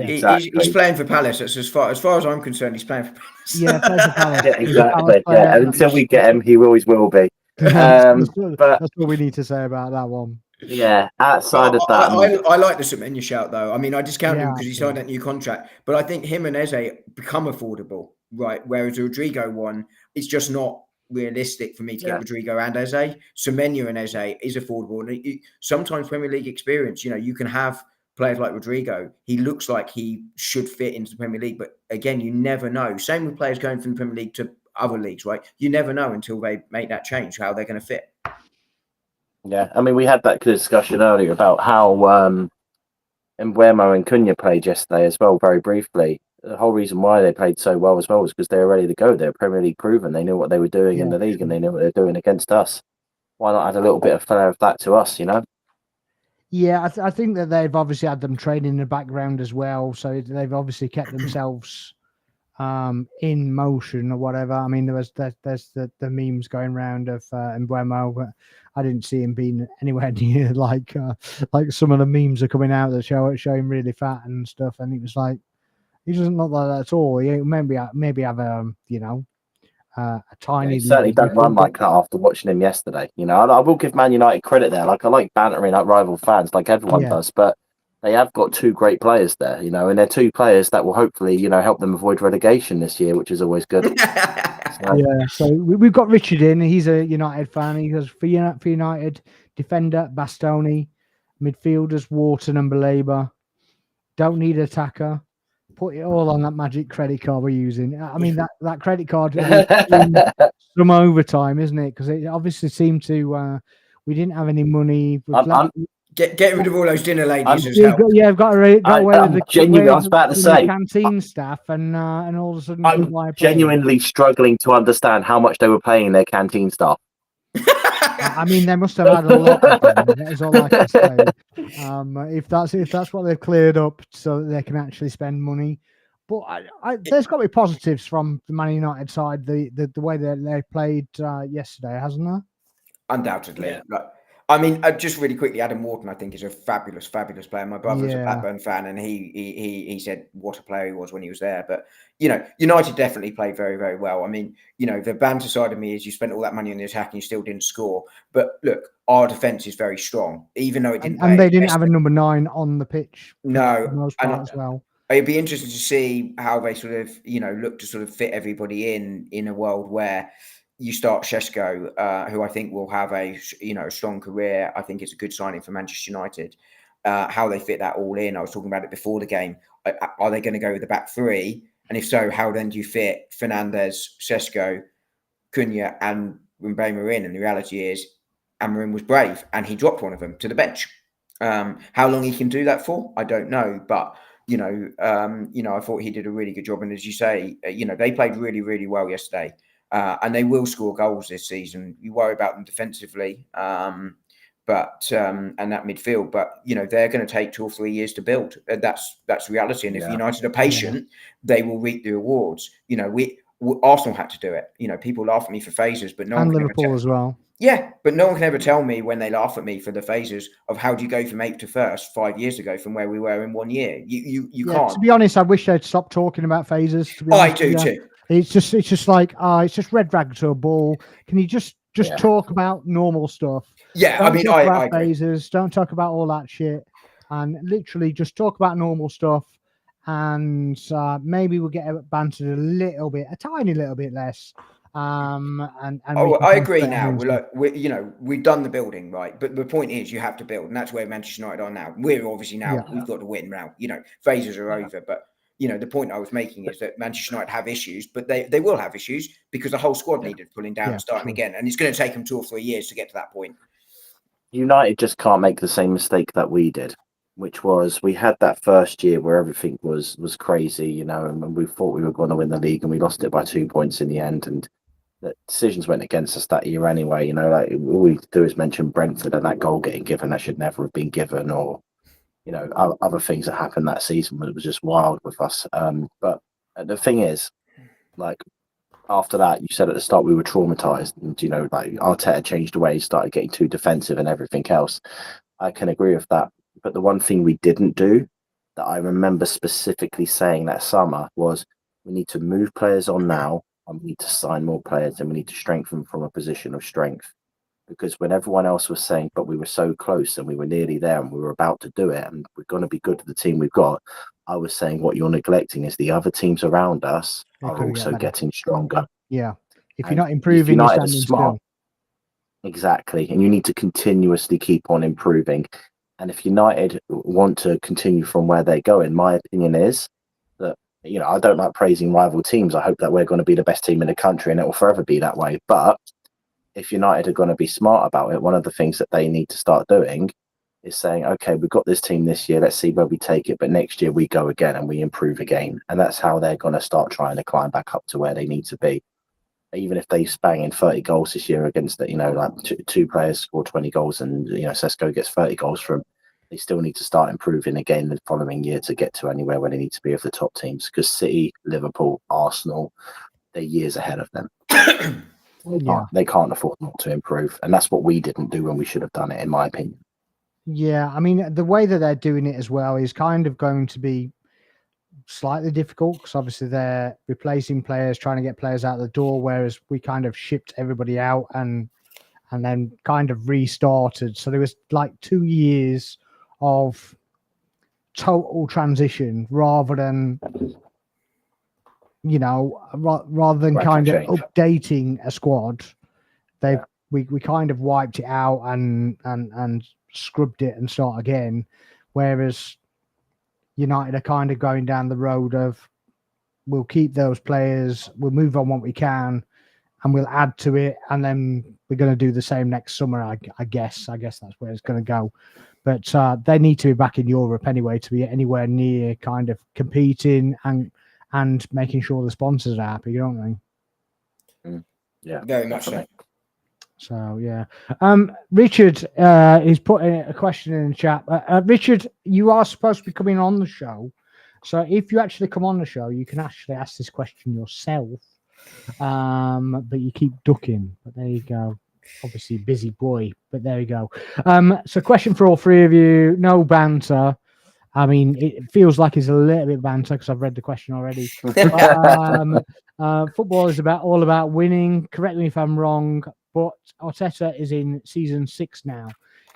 exactly. He's playing for Palace. That's as far as I'm concerned. He's playing for Palace. Yeah, playing for Palace. Yeah, exactly. Yeah, until we get him, he always will be. That's what we need to say about that one. Yeah, outside of that, I like the Semenyo shout though. I mean, I discounted him because he signed that new contract, but I think him and Eze become affordable, right? Whereas the Rodrigo one, it's just not realistic for me to get Rodrigo and Eze. Semenyo and Eze is affordable, and sometimes Premier League experience. You can have players like Rodrigo. He looks like he should fit into the Premier League, but again, you never know. Same with players going from the Premier League to other leagues, right? You never know until they make that change how they're going to fit. Yeah, I mean, we had that discussion earlier about how Mbeumo and Cunha played yesterday as well, very briefly. The whole reason why they played so well as well was because they were ready to go. They were Premier League proven. They knew what they were doing in the league, and they knew what they were doing against us. Why not add a little bit of flair of that to us, Yeah, I think that they've obviously had them training in the background as well, so they've obviously kept themselves in motion or whatever. I mean, there's the memes going around of Mbeumo, but I didn't see him being anywhere near like some of the memes are coming out that show him really fat and stuff, and it was like he doesn't look like that at all. He maybe have a tiny. He certainly don't run like that after watching him yesterday. I will give Man United credit there. Like I like bantering at rival fans, like everyone does, but they have got two great players there, and they're two players that will hopefully, help them avoid relegation this year, which is always good. So we've got Richard in. He's a United fan. He goes for United, defender, Bastoni, midfielders, Wharton and Belabor. Don't need attacker. Put it all on that magic credit card we're using. I mean, that credit card is some overtime, isn't it? Because it obviously seemed to, we didn't have any money. Get rid of all those dinner ladies as well. Yeah, I've got to genuinely. I was about to say canteen staff, and all of a sudden, I'm genuinely struggling to understand how much they were paying their canteen staff. I mean, they must have had a lot of them. That is all I can say. If that's what they've cleared up, so that they can actually spend money But there's got to be positives from the Man United side. The way that they played yesterday, hasn't there? Undoubtedly. Yeah. Like, I mean, just really quickly, Adam Wharton, I think, is a fabulous player. My brother's a Blackburn fan, and he said what a player he was when he was there. But United definitely played very, very well. I mean, the banter side of me is you spent all that money on the attack and you still didn't score. But look, our defence is very strong, even though it didn't. And they didn't have a number 9 on the pitch. No, for the most part as well. It'd be interesting to see how they sort of, look to sort of fit everybody in a world where you start Šeško, who I think will have a strong career. I think it's a good signing for Manchester United. How they fit that all in. I was talking about it before the game. Are they going to go with the back three? And if so, how then do you fit Fernandes, Šeško, Cunha, and Mbeumo in? And the reality is, Amorim was brave and he dropped one of them to the bench. How long he can do that for, I don't know. But I thought he did a really good job. And as you say, they played really, really well yesterday. And they will score goals this season. You worry about them defensively, and that midfield. But they're going to take 2 or 3 years to build. That's reality. And if United are patient, they will reap the rewards. Arsenal had to do it. People laugh at me for phases, but no one can Liverpool as well. Yeah, but no one can ever tell me when they laugh at me for the phases of how do you go from 8th to 1st 5 years ago from where we were in 1 year. You can't. To be honest, I wish they'd stop talking about phases. To be honest, I do too. It's just like it's just red rag to a ball. Can you just talk about normal stuff? Yeah, Don't talk about I phases. Don't talk about all that shit, and literally just talk about normal stuff. And maybe we'll get bantered a tiny little bit less. I agree now. We've done the building, right? But the point is you have to build, and that's where Manchester United are now. We're obviously now, we've got to win now. Phases are over, but the point I was making is that Manchester United have issues, but they will have issues because the whole squad needed pulling down and starting again. And it's going to take them 2 or 3 years to get to that point. United just can't make the same mistake that we did, which was we had that first year where everything was crazy, and we thought we were going to win the league and we lost it by 2 points in the end. And the decisions went against us that year anyway. Like all we do is mention Brentford and that goal getting given that should never have been given, or other things that happened that season. It was just wild with us. But the thing is, like after that, you said at the start we were traumatized, and like Arteta changed the way, he started getting too defensive and everything else. I can agree with that. But the one thing we didn't do that I remember specifically saying that summer was we need to move players on now, and we need to sign more players, and we need to strengthen from a position of strength. Because when everyone else was saying, but we were so close and we were nearly there and we were about to do it and we're going to be good with the team we've got, I was saying what you're neglecting is the other teams around us are also getting stronger. Yeah. If you're not improving, you're standing still. Exactly. And you need to continuously keep on improving. And if United want to continue from where they're going, my opinion is that, I don't like praising rival teams. I hope that we're going to be the best team in the country and it will forever be that way. But if United are going to be smart about it, one of the things that they need to start doing is saying, okay, we've got this team this year. Let's see where we take it. But next year we go again and we improve again. And that's how they're going to start trying to climb back up to where they need to be. Even if they bang in 30 goals this year against that, like two players score 20 goals and, Šeško gets 30 goals from, they still need to start improving again the following year to get to anywhere where they need to be of the top teams. Because City, Liverpool, Arsenal, they're years ahead of them. They can't afford not to improve. And that's what we didn't do when we should have done it, in my opinion. Yeah, I mean, the way that they're doing it as well is kind of going to be slightly difficult because obviously they're replacing players, trying to get players out the door, whereas we kind of shipped everybody out and then kind of restarted. So there was like 2 years of total transition rather than rather than kind of updating a squad. We kind of wiped it out and scrubbed it and start again, whereas United are kind of going down the road of we'll keep those players, we'll move on what we can, and we'll add to it, and then we're going to do the same next summer. I guess that's where it's going to go. But they need to be back in Europe anyway to be anywhere near kind of competing and making sure the sponsors are happy, don't they? Yeah, very much so. So yeah, Richard is putting a question in the chat. Richard, you are supposed to be coming on the show. So if you actually come on the show, you can actually ask this question yourself. But you keep ducking. But there you go. Obviously, busy boy. But there you go. So question for all three of you. No banter. I mean, it feels like it's a little bit banter because I've read the question already. Football is all about winning. Correct me if I'm wrong, but Arteta is in season 6 now.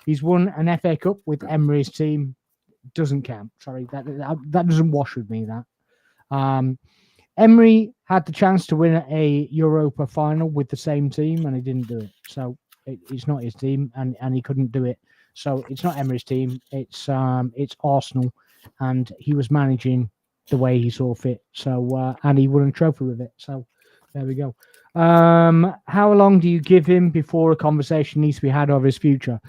He's won an FA Cup with Emery's team. Doesn't count. Sorry, that doesn't wash with me. That Emery had the chance to win a Europa final with the same team, and he didn't do it. So it's not his team, and he couldn't do it. So it's not Emery's team. It's Arsenal, and he was managing the way he saw fit. So and he won a trophy with it. So there we go. How long do you give him before a conversation needs to be had over his future?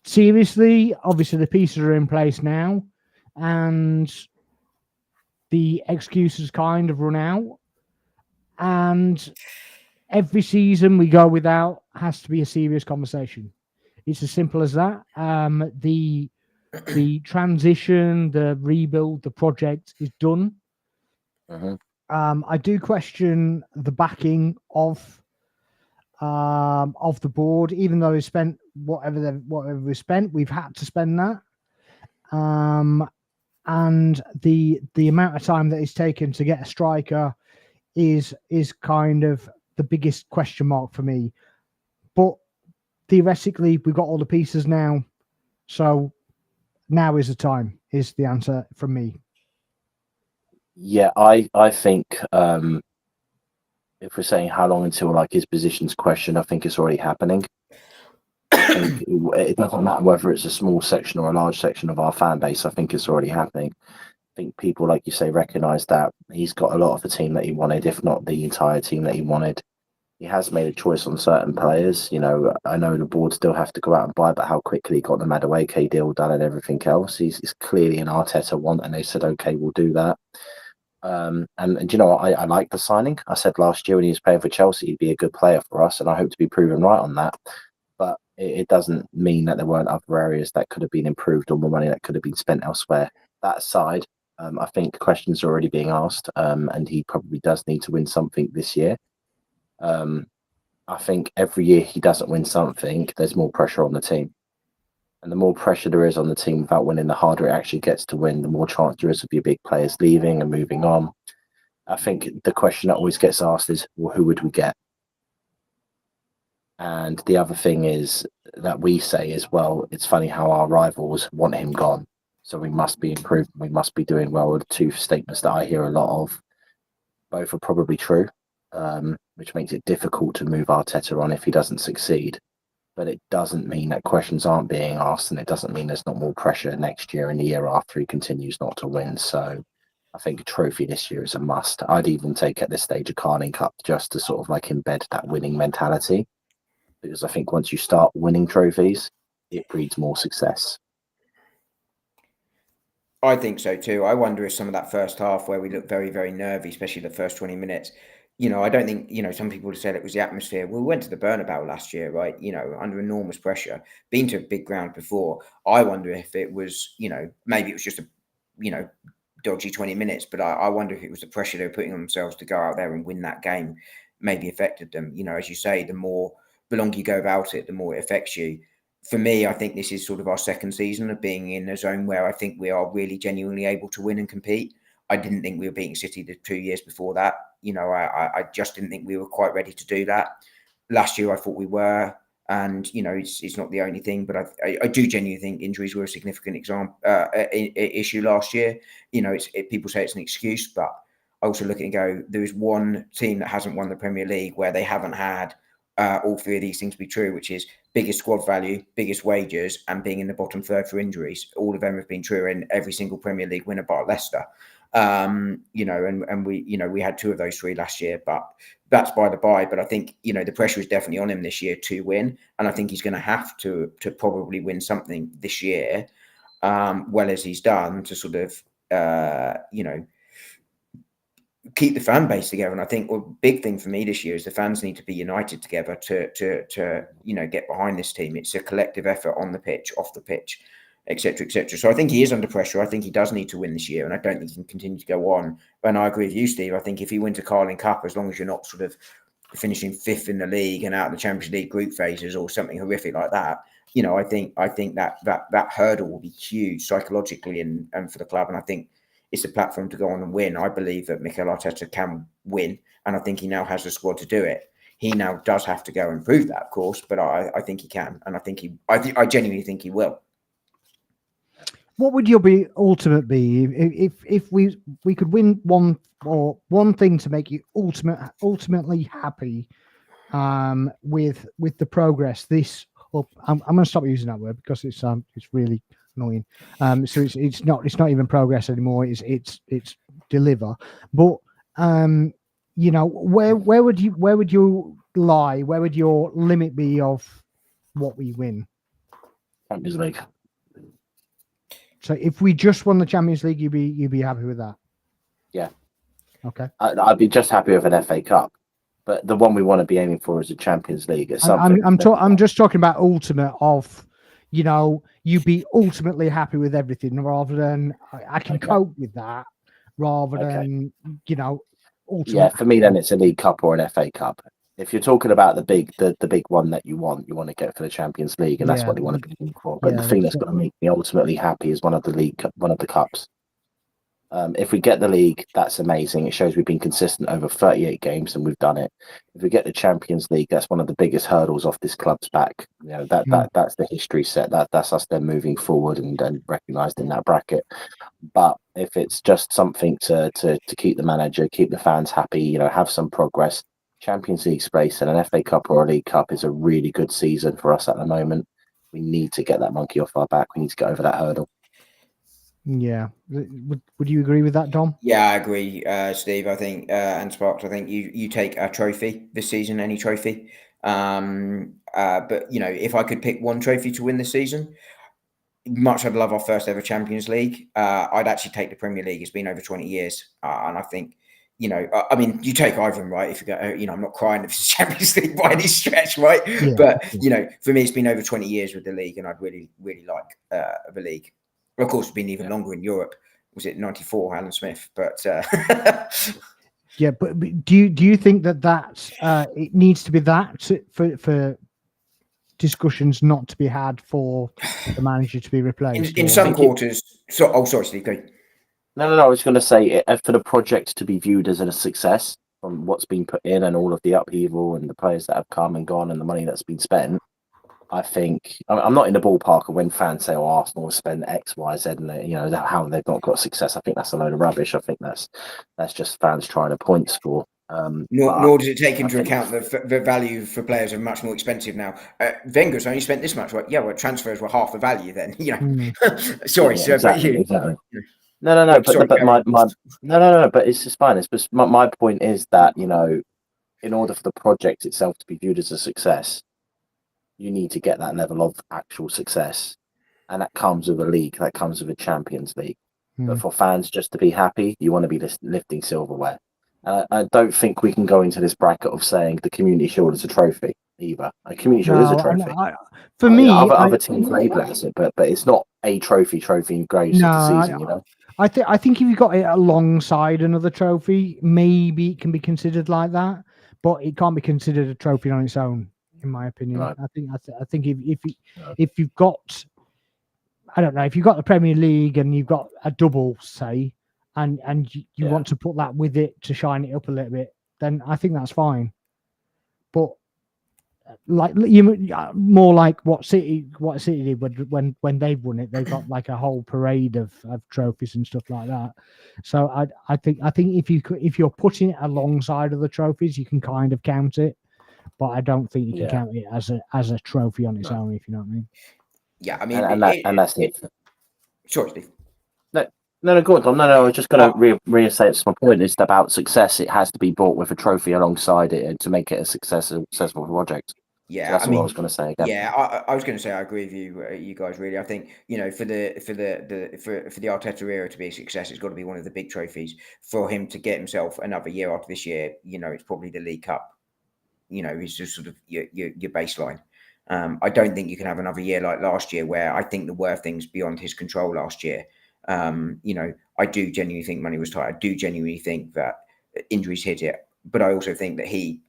Seriously, obviously the pieces are in place now, and the excuses kind of run out. And every season we go without has to be a serious conversation. It's as simple as that. The transition, the rebuild, the project is done. I do question the backing of the board, even though we spent whatever we spent, we've had to spend that. And the amount of time that it's taken to get a striker is kind of the biggest question mark for me. But theoretically, we've got all the pieces now, so now is the time. Is the answer from me? Yeah, I think if we're saying how long until like his position's questioned, I think it's already happening. I think it doesn't matter whether it's a small section or a large section of our fan base. I think it's already happening. I think people, like you say, recognise that he's got a lot of the team that he wanted, if not the entire team that he wanted. He has made a choice on certain players. You know, I know the board still have to go out and buy, but how quickly he got the Madueke deal done and everything else. He's clearly an Arteta want, and they said, okay, we'll do that. And you know, I like the signing. I said last year when he was playing for Chelsea, he'd be a good player for us, and I hope to be proven right on that. But it doesn't mean that there weren't other areas that could have been improved or more money that could have been spent elsewhere. That aside, I think questions are already being asked, and he probably does need to win something this year. I think every year he doesn't win something, there's more pressure on the team. And the more pressure there is on the team without winning, the harder it actually gets to win, the more chance there is of your big players leaving and moving on. I think the question that always gets asked is, well, who would we get? And the other thing is that we say as well, it's funny how our rivals want him gone. So we must be improved. We must be doing well. With two statements that I hear a lot of. Both are probably true, which makes it difficult to move Arteta on if he doesn't succeed. But it doesn't mean that questions aren't being asked, and it doesn't mean there's not more pressure next year and the year after he continues not to win. So I think a trophy this year is a must. I'd even take at this stage a Carling Cup just to sort of like embed that winning mentality. Because I think once you start winning trophies, it breeds more success. I think so too. I wonder if some of that first half where we looked very, very nervy, especially the first 20 minutes, you know, I don't think, you know, some people have said it was the atmosphere. Well, we went to the Bernabeu last year, right? You know, under enormous pressure, been to a big ground before. I wonder if it was, you know, maybe it was just a, you know, dodgy 20 minutes, but I wonder if it was the pressure they were putting on themselves to go out there and win that game maybe affected them. You know, as you say, the longer you go about it, the more it affects you. For me, I think this is sort of our second season of being in a zone where I think we are really genuinely able to win and compete. I didn't think we were beating City the 2 years before that. You know, I just didn't think we were quite ready to do that. Last year, I thought we were. And, you know, it's not the only thing, but I do genuinely think injuries were a significant issue last year. You know, people say it's an excuse, but I also look at it and go, there is one team that hasn't won the Premier League where they haven't had all three of these things be true, which is biggest squad value, biggest wages, and being in the bottom third for injuries. All of them have been true in every single Premier League winner bar Leicester. You know, and we, you know, we had two of those three last year, but that's by the by. But I think, you know, the pressure is definitely on him this year to win, and I think he's going to have to probably win something this year, well as he's done to sort of, you know, keep the fan base together. And I think a big thing for me this year is the fans need to be united together to you know, get behind this team. It's a collective effort on the pitch, off the pitch. etc., etc. So I think he is under pressure. I think he does need to win this year, and I don't think he can continue to go on. And I agree with you, Steve. I think if he wins a Carling Cup, as long as you're not sort of finishing 5th in the league and out of the Champions League group phases or something horrific like that, I think that hurdle will be huge psychologically and for the club. And I think it's a platform to go on and win. I believe that Mikel Arteta can win, and I think he now has the squad to do it. He now does have to go and prove that, of course, but I think he can, and I genuinely think he will. What would your ultimate be if we could win one thing to make you ultimately happy with the progress this? Well, I'm going to stop using that word because it's really annoying. So it's not even progress anymore. It's deliver. But where would you lie? Where would your limit be of what we win? Champions League. So if we just won the Champions League, you'd be happy with that? Yeah. Okay. I'd be just happy with an FA Cup, but the one we want to be aiming for is a Champions League. It's I'm just talking about ultimate of, you'd be ultimately happy with everything rather than I can cope with that rather than ultimate. Yeah, for me then it's a League Cup or an FA Cup. If you're talking about the big one that you want to get for the Champions League, and that's what they want to be looking for. But the thing that's going to make me ultimately happy is one of the cups. If we get the league, that's amazing. It shows we've been consistent over 38 games and we've done it. If we get the Champions League, that's one of the biggest hurdles off this club's back. That's the history set. That's us then moving forward and recognised in that bracket. But if it's just something to keep the manager, keep the fans happy, have some progress, Champions League space and an FA Cup or a League Cup is a really good season for us at the moment. We need to get that monkey off our back. We need to get over that hurdle. Yeah. Would you agree with that, Dom? Yeah, I agree, Steve. I think, and Sparks, I think you take a trophy this season, any trophy. But, if I could pick one trophy to win this season, much I'd love our first ever Champions League. I'd actually take the Premier League. It's been over 20 years. And I think, you take either, right? If you go, I'm not crying if it's Champions League by any stretch, right? Yeah, but, for me, it's been over 20 years with the league and I'd really, really like the league. Of course, it's been even longer in Europe. Was it 94, Alan Smith? But yeah, but do you think that it needs to be that for discussions not to be had for the manager to be replaced? In some quarters. Sorry, Steve. Go. No. I was going to say for the project to be viewed as a success from what's been put in and all of the upheaval and the players that have come and gone and the money that's been spent. I think I'm not in the ballpark of when fans say, "Oh, Arsenal spend X, Y, Z," and how they've not got success. I think that's a load of rubbish. I think that's just fans trying to point score. Nor does it take into account the value for players are much more expensive now. Wenger's only spent this much, right? Yeah, well, transfers were half the value then. Sorry, yeah, exactly. No. But it's just fine. It's just my point is that in order for the project itself to be viewed as a success, you need to get that level of actual success, and that comes with a league, that comes with a Champions League. But for fans just to be happy, you want to be lifting silverware. I don't think we can go into this bracket of saying the Community Shield is a trophy either. A Community Shield is a trophy. For me, other teams label it as it, but it's not a trophy grace of the season. I think if you got it alongside another trophy, maybe it can be considered like that, but it can't be considered a trophy on its own. In my opinion, right. I think if you've got, I don't know, if you've got the Premier League and you've got a double, say, and you want to put that with it to shine it up a little bit, then I think that's fine. But like more like what City did when they've won it, they've got like a whole parade of trophies and stuff like that. So I think if you're putting it alongside of the trophies, you can kind of count it. But I don't think you can count it as a trophy on its own, if you know what I mean. Yeah, I mean, and that's it. Sorry, Steve. No, go on, Tom. No, I was just going to reiterate my point. It's about success. It has to be brought with a trophy alongside it and to make it a successful project. Yeah, so that's what I was going to say again. Yeah, I was going to say I agree with you guys. Really, I think for the Arteta era to be a success, it's got to be one of the big trophies. For him to get himself another year after this year, it's probably the League Cup. It's just sort of your baseline. I don't think you can have another year like last year, where I think there were things beyond his control last year. I do genuinely think money was tight. I do genuinely think that injuries hit it. But I also think that he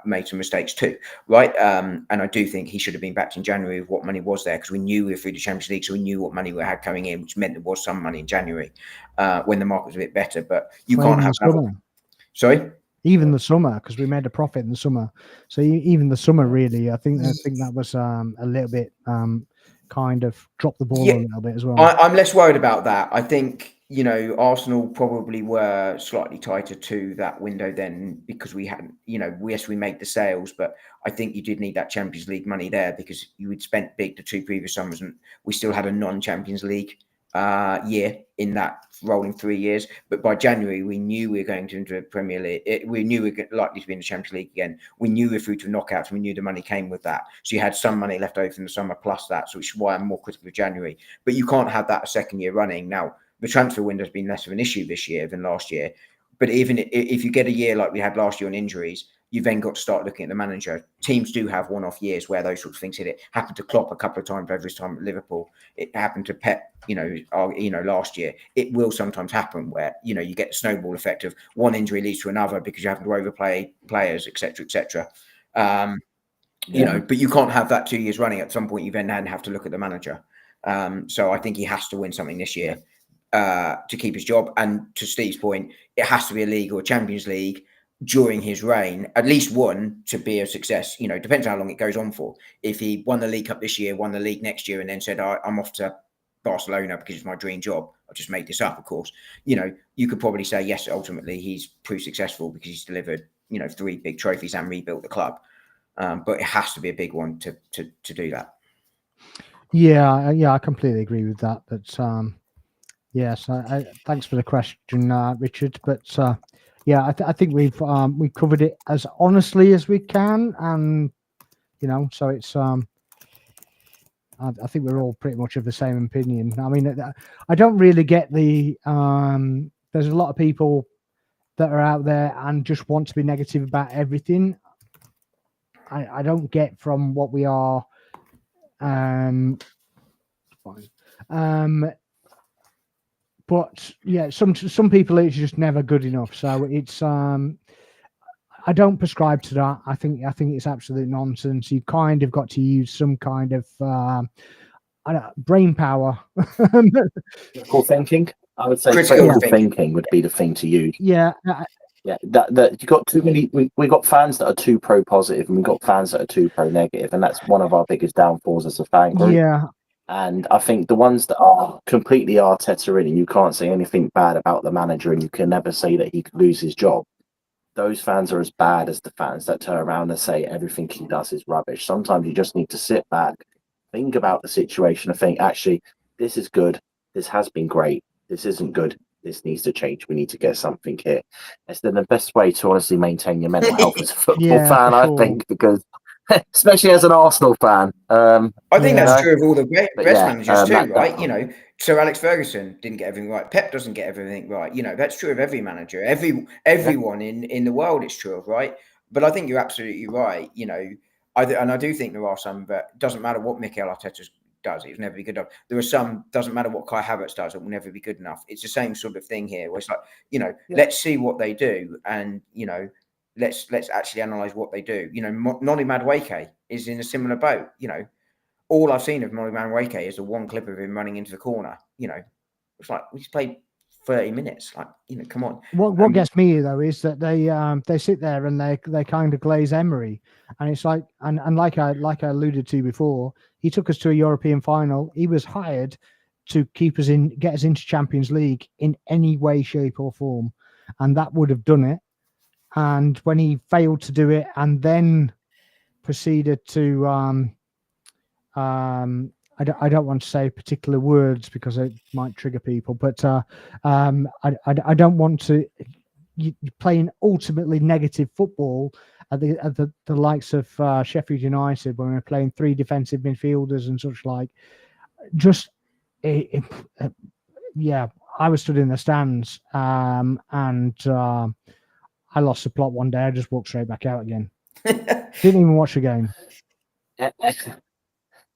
made some mistakes too, right? And I do think he should have been backed in January with what money was there, because we knew we were through the Champions League, so we knew what money we had coming in, which meant there was some money in January when the market was a bit better. But you can't have another... Sorry? Even the summer, because we made a profit in the summer. So even the summer, really, I think that was a little bit kind of dropped the ball a little bit as well. I'm less worried about that. I think, Arsenal probably were slightly tighter to that window then, because we hadn't, we made the sales, but I think you did need that Champions League money there, because you had spent big the 2 previous summers, and we still had a non-Champions League year in that rolling 3 years. But by January, we knew we were going into the Premier League. We knew we were likely to be in the Champions League again. We knew we were through to knockouts. We knew the money came with that. So you had some money left over from the summer plus that, so which is why I'm more critical of January. But you can't have that a second year running. Now, the transfer window has been less of an issue this year than last year. But even if you get a year like we had last year on injuries, you've then got to start looking at the manager. Teams do have one-off years where those sorts of things hit it. Happened to Klopp a couple of times over his time at Liverpool. It happened to Pep, last year. It will sometimes happen where, you get the snowball effect of one injury leads to another because you happen to overplay players, etc., etc. But you can't have that 2 years running. At some point, you then have to look at the manager. So I think he has to win something this year to keep his job. And to Steve's point, it has to be a league or a Champions League during his reign, at least one, to be a success. Depends on how long it goes on for. If he won the League Cup this year, won the league next year, and then said, I'm off to Barcelona because it's my dream job, I'll just make this up, of course, you could probably say, yes, ultimately he's proved successful because he's delivered, 3 big trophies and rebuilt the club. But it has to be a big one to do that. Yeah, I completely agree with that. But yes, thanks for the question, Richard. But I think we covered it as honestly as we can, and so it's I think we're all pretty much of the same opinion. I mean, I don't really get the there's a lot of people that are out there and just want to be negative about everything. I don't get from what we are. But yeah, some people, it's just never good enough. So it's I don't prescribe to that. I think it's absolute nonsense. You've kind of got to use some kind of brain power. Critical thinking. I would say critical thinking would be the thing to use. Yeah. That you got too many. We got fans that are too pro positive, and we got fans that are too pro negative, and that's one of our biggest downfalls as a fan group. Yeah. And I think the ones that are completely Arteta in, and you can't say anything bad about the manager, and you can never say that he could lose his job. Those fans are as bad as the fans that turn around and say everything he does is rubbish. Sometimes you just need to sit back, think about the situation, and think, actually, this is good. This has been great. This isn't good. This needs to change. We need to get something here. It's then the best way to honestly maintain your mental health as a football fan, I think, because especially as an Arsenal fan. I think that's true of all the best managers too, right? Sir Alex Ferguson didn't get everything right. Pep doesn't get everything right. That's true of every manager. Everyone in the world it's true of, right? But I think you're absolutely right. I do think there are some, but it doesn't matter what Mikel Arteta does, it will never be good enough. There are some, doesn't matter what Kai Havertz does, it will never be good enough. It's the same sort of thing here, where it's like, let's see what they do, and let's actually analyze what they do. Noni Madueke is in a similar boat. All I've seen of Noni Madueke is the one clip of him running into the corner. It's like he's played 30 minutes. Like, come on. What gets me though is that they sit there and they kind of glaze Emery, and it's like, and like I alluded to before, he took us to a European final. He was hired to keep us in, get us into Champions League in any way, shape, or form, and that would have done it. And when he failed to do it, and then proceeded to I don't want to say particular words because it might trigger people, but I don't want to playing ultimately negative football at the likes of Sheffield United when we're playing 3 defensive midfielders and such like. Just I was stood in the stands and I lost the plot one day. I just walked straight back out again. Didn't even watch the game.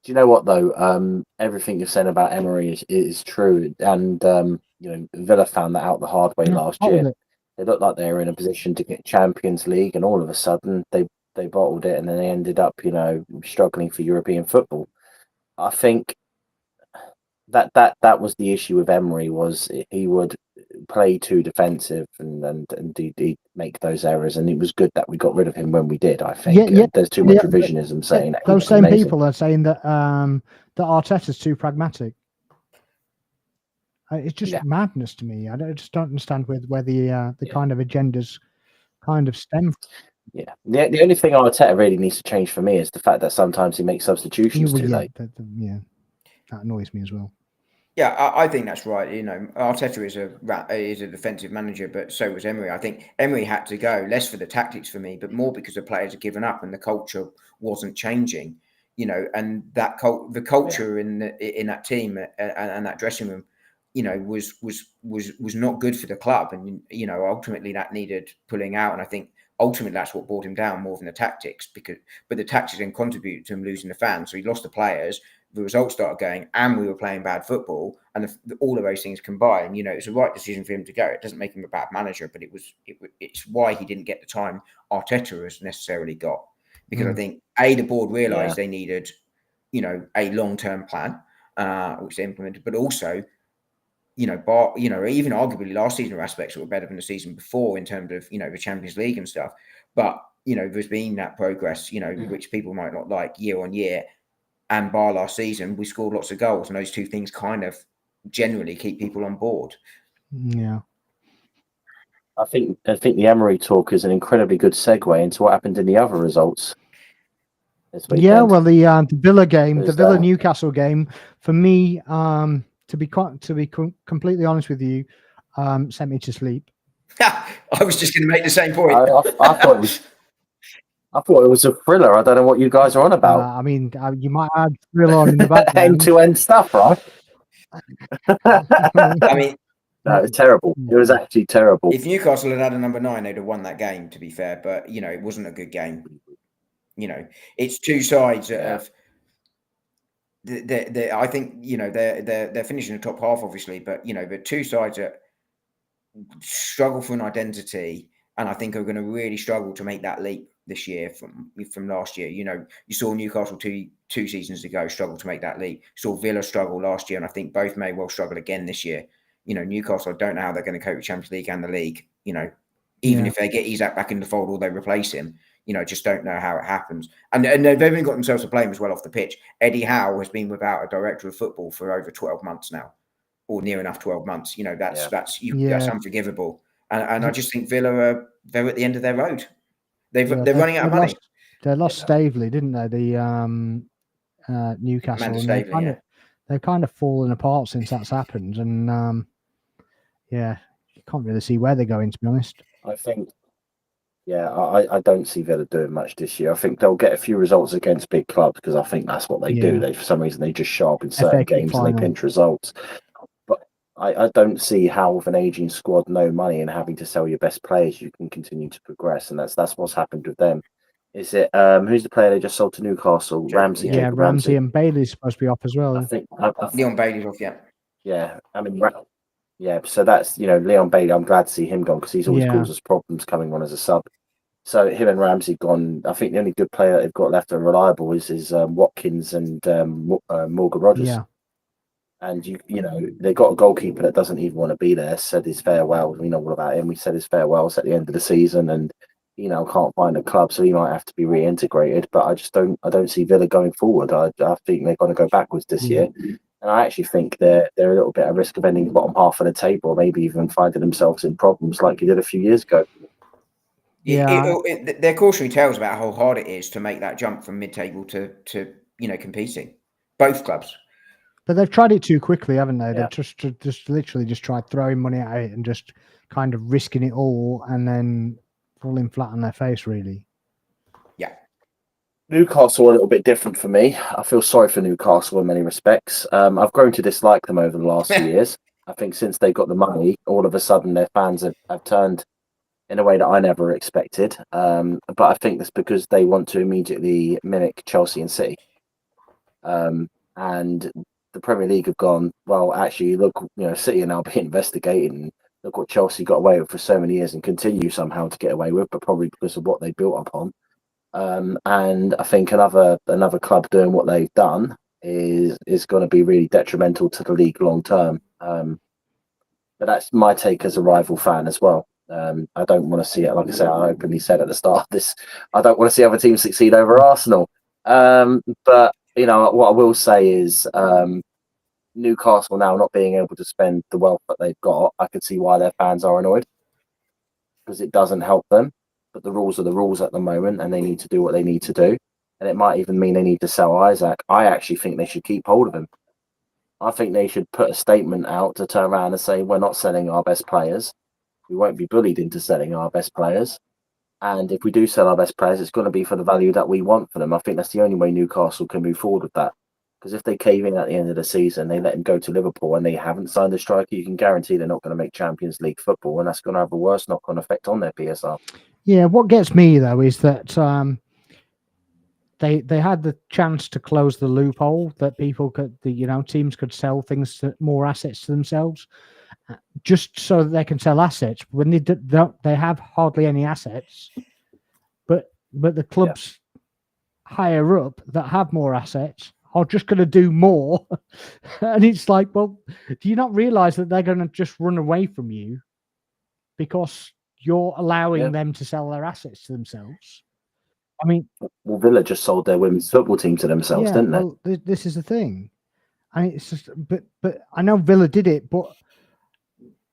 Do you know what though? Everything you're saying about Emery is true, and Villa found that out the hard way Yeah, last bottled year. it. They looked like they were in a position to get Champions League, and all of a sudden they bottled it, and then they ended up struggling for European football. I think that was the issue with Emery, was he would play too defensive and he'd make those errors, and it was good that we got rid of him when we did. I think Yeah. there's too much revisionism saying that he Those was same amazing. people are saying that that Arteta's too pragmatic. It's just madness to me. I just don't understand where the kind of agendas kind of stem from. Yeah, the only thing Arteta really needs to change for me is the fact that sometimes he makes substitutions too late. That annoys me as well. Yeah, I think that's right. Arteta is a defensive manager, but so was Emery. I think Emery had to go less for the tactics for me, but more because the players had given up and the culture wasn't changing. And the culture in that team and that dressing room, was not good for the club, and ultimately that needed pulling out. And I think ultimately that's what brought him down more than the tactics, but the tactics then contributed to him losing the fans. So he lost the players. The results started going, and we were playing bad football, and all of those things combined, it's the right decision for him to go. It doesn't make him a bad manager, but it's why he didn't get the time Arteta has necessarily got, because I think the board realised they needed, a long-term plan, which they implemented, but also, even arguably last season were aspects that were better than the season before in terms of the Champions League and stuff, but there's been that progress, which people might not like year on year. And bar last season, we scored lots of goals, and those two things kind of generally keep people on board. Yeah, I think the Emery talk is an incredibly good segue into what happened in the other results this weekend. Yeah, well, the Villa game, the Villa Newcastle game, for me, to be completely honest with you, sent me to sleep. I was just going to make the same point. I thought it was a thriller. I don't know what you guys are on about. I mean, you might add thriller on in the background. End-to-end stuff, right? I mean, no, it was terrible. It was actually terrible. If Newcastle had a number 9, they'd have won that game, to be fair. But, it wasn't a good game. It's two sides of... I think, they're finishing the top half, obviously. But, the two sides that struggle for an identity, and I think are going to really struggle to make that leap this year from last year. You saw Newcastle two seasons ago struggle to make that leap. You saw Villa struggle last year, and I think both may well struggle again this year. Newcastle, I don't know how they're going to cope with Champions League and the league. Even if they get Isak back in the fold or they replace him, just don't know how it happens. And they've even got themselves to blame as well off the pitch. Eddie Howe has been without a director of football for over 12 months now, or near enough 12 months. That's unforgivable. And I just think Villa they're at the end of their road. They're running out of money. They lost Stavely, didn't they? The Newcastle, and they've kind of fallen apart since that's happened. And you can't really see where they're going, to be honest. I think, I don't see Villa doing much this year. I think they'll get a few results against big clubs, because I think that's what they do. They, for some reason, they just show up in certain games and they pinch results. But I don't see how, with an aging squad, no money, and having to sell your best players, you can continue to progress. And that's what's happened with them. Is it who's the player they just sold to Newcastle? Ramsey. Yeah, Ramsey, and Bailey's supposed to be off as well. I think Leon Bailey's off. Yeah, I mean, so that's Leon Bailey. I'm glad to see him gone, because he's always caused us problems coming on as a sub. So him and Ramsey gone. I think the only good player they've got left and reliable is Watkins and Morgan Rogers. Yeah. And they got a goalkeeper that doesn't even want to be there. Said his farewell. We know all about him. We said his farewells at the end of the season, and can't find a club, so he might have to be reintegrated. But I don't see Villa going forward. I think they're going to go backwards this year, and I actually think they're a little bit at risk of ending bottom half of the table, or maybe even finding themselves in problems like he did a few years ago. They're cautionary tales about how hard it is to make that jump from mid-table to competing. Both clubs. But they've tried it too quickly, haven't they? Yeah. They've just literally just tried throwing money at it and just kind of risking it all, and then falling flat on their face, really. Yeah. Newcastle a little bit different for me. I feel sorry for Newcastle in many respects. I've grown to dislike them over the last few years. I think since they got the money, all of a sudden their fans have turned in a way that I never expected. But I think that's because they want to immediately mimic Chelsea and City. And the Premier League have gone, well, actually, look, City are now being investigated, and look what Chelsea got away with for so many years and continue somehow to get away with, but probably because of what they built upon. And I think another club doing what they've done is going to be really detrimental to the league long term. But that's my take as a rival fan as well. I don't want to see it. Like I said, I openly said at the start of this, I don't want to see other teams succeed over Arsenal. But what I will say is, Newcastle now not being able to spend the wealth that they've got, I can see why their fans are annoyed, because it doesn't help them. But the rules are the rules at the moment, and they need to do what they need to do. And it might even mean they need to sell Isak. I actually think they should keep hold of him. I think they should put a statement out to turn around and say, we're not selling our best players. We won't be bullied into selling our best players. And if we do sell our best players, it's going to be for the value that we want for them. I think that's the only way Newcastle can move forward with that. Because if they cave in at the end of the season, they let him go to Liverpool and they haven't signed a striker, you can guarantee they're not going to make Champions League football, and that's going to have a worse knock-on effect on their PSR. Yeah, what gets me, though, is that they had the chance to close the loophole that people could, teams could sell more assets to themselves, just so that they can sell assets. When they have hardly any assets, but the clubs higher up that have more assets are just going to do more. And it's like, well, do you not realize that they're going to just run away from you because you're allowing them to sell their assets to themselves? I mean, well, Villa just sold their women's football team to themselves, didn't they? Well, this is the thing. I mean, it's just, but I know Villa did it, but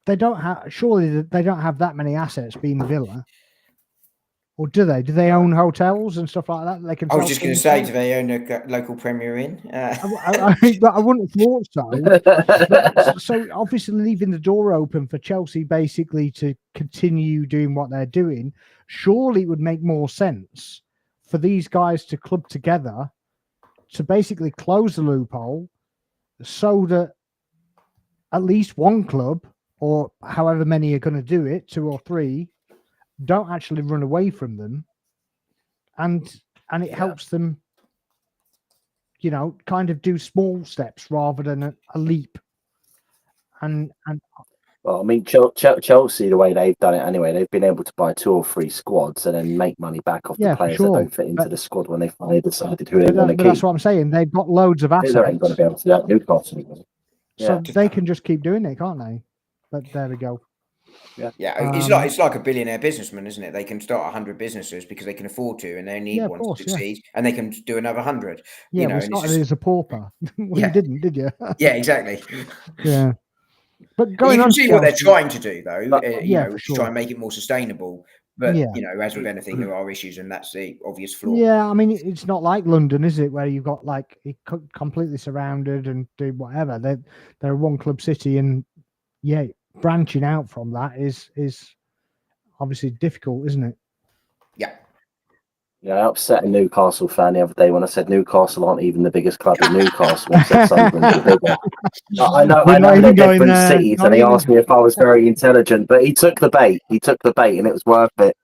they don't have. Surely they don't have that many assets being Villa, or do they? Do they own hotels and stuff like that? They can. I was just going to say, do they own a local Premier Inn? I wouldn't have thought so. But, so obviously leaving the door open for Chelsea basically to continue doing what they're doing, surely it would make more sense for these guys to club together to basically close the loophole so that at least one club, or however many are going to do it, 2 or 3, don't actually run away from them, and it helps them, kind of do small steps rather than a leap. And well, I mean, Chelsea, the way they've done it anyway, they've been able to buy 2 or 3 squads and then make money back off the players that don't fit into the squad when they finally decided who they want to keep. That's what I'm saying. They've got loads of assets. They ain't going to be able to do that. Newcastle. So they can just keep doing it, can't they? But there we go. Yeah, it's like a billionaire businessman, isn't it? They can start 100 businesses because they can afford to, and they need one to succeed, and they can do another 100. Yeah, we started as a pauper. You didn't, did you? Yeah, exactly. Yeah. But you can see what they're trying to do, though. Sure. Try and make it more sustainable. But as with anything, there are issues, and that's the obvious flaw. Yeah, I mean, it's not like London, is it? Where you've got completely surrounded and do whatever. They're a one club city, and branching out from that is obviously difficult, isn't it? Yeah. Yeah, I upset a Newcastle fan the other day when I said Newcastle aren't even the biggest club in Newcastle. And said Sunderland's the bigger. I know they're different cities, and he asked me if I was very intelligent, but he took the bait. And it was worth it.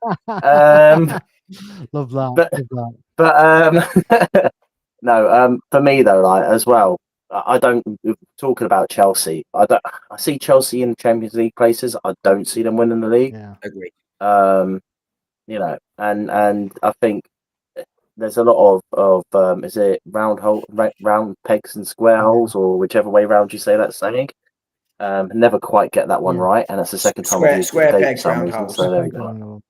Love that. But no, for me though, as well, I don't. Talking about Chelsea, I see Chelsea in Champions League places. I don't see them winning the league. Yeah, agree. And I think there's a lot of is it round pegs and square holes, or whichever way round you say that saying. Never quite get that one right, and it's the second time square pegs round holes. So there we go.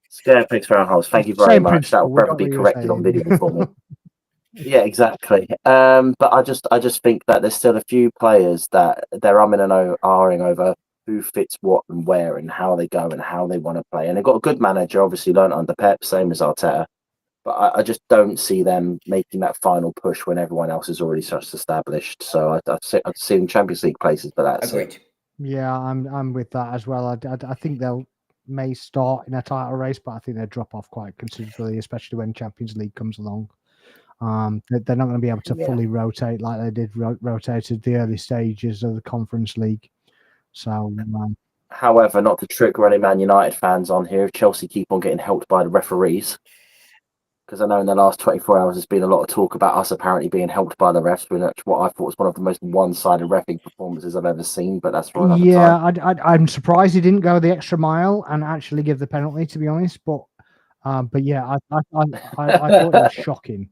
Square pegs round holes. Thank you very much. That will probably be corrected on video for me. Yeah, exactly. But I just think that there's still a few players that they're umming and ahhing over who fits what and where and how they go and how they want to play. And they've got a good manager, obviously learned under Pep, same as Arteta. But I just don't see them making that final push when everyone else is already such established. So I'd see them Champions League places, but that's Agreed. it. Yeah, I'm with that as well. I think they'll may start in a title race, but I think they'll drop off quite considerably, especially when Champions League comes along. They're not going to be able to fully rotate like they did rotated the early stages of the Conference League. So, however, not to trick any Man United fans on here, Chelsea keep on getting helped by the referees because I know in the last 24 hours there's been a lot of talk about us apparently being helped by the refs, which what I thought was one of the most one-sided reffing performances I've ever seen. But that's for another time. I'm surprised he didn't go the extra mile and actually give the penalty, to be honest. But yeah, I thought it was shocking.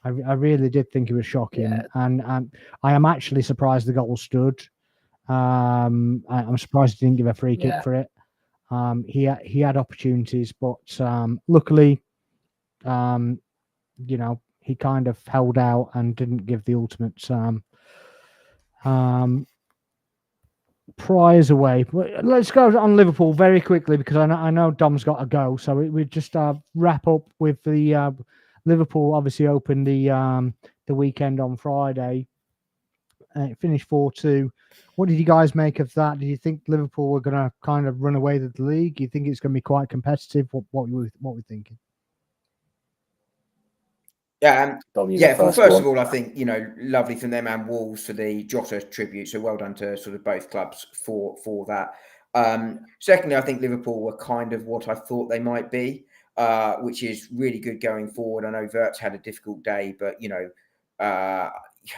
I really did think it was shocking, Yeah. and I am actually surprised the goal stood. I'm surprised he didn't give a free kick for it. He had opportunities, but luckily, he kind of held out and didn't give the ultimate prize away. Let's go on Liverpool very quickly because I know Dom's got to go. So we just wrap up with the Liverpool. Obviously, opened the weekend on Friday. It finished 4-2. What did you guys make of that? Did you think Liverpool were going to kind of run away with the league? Do you think it's going to be quite competitive? What were we thinking? Yeah, well, first of all, I think, lovely from them and Wolves for the Jota tribute. So well done to sort of both clubs for that. Secondly, I think Liverpool were kind of what I thought they might be, which is really good going forward. I know Wirtz had a difficult day, but,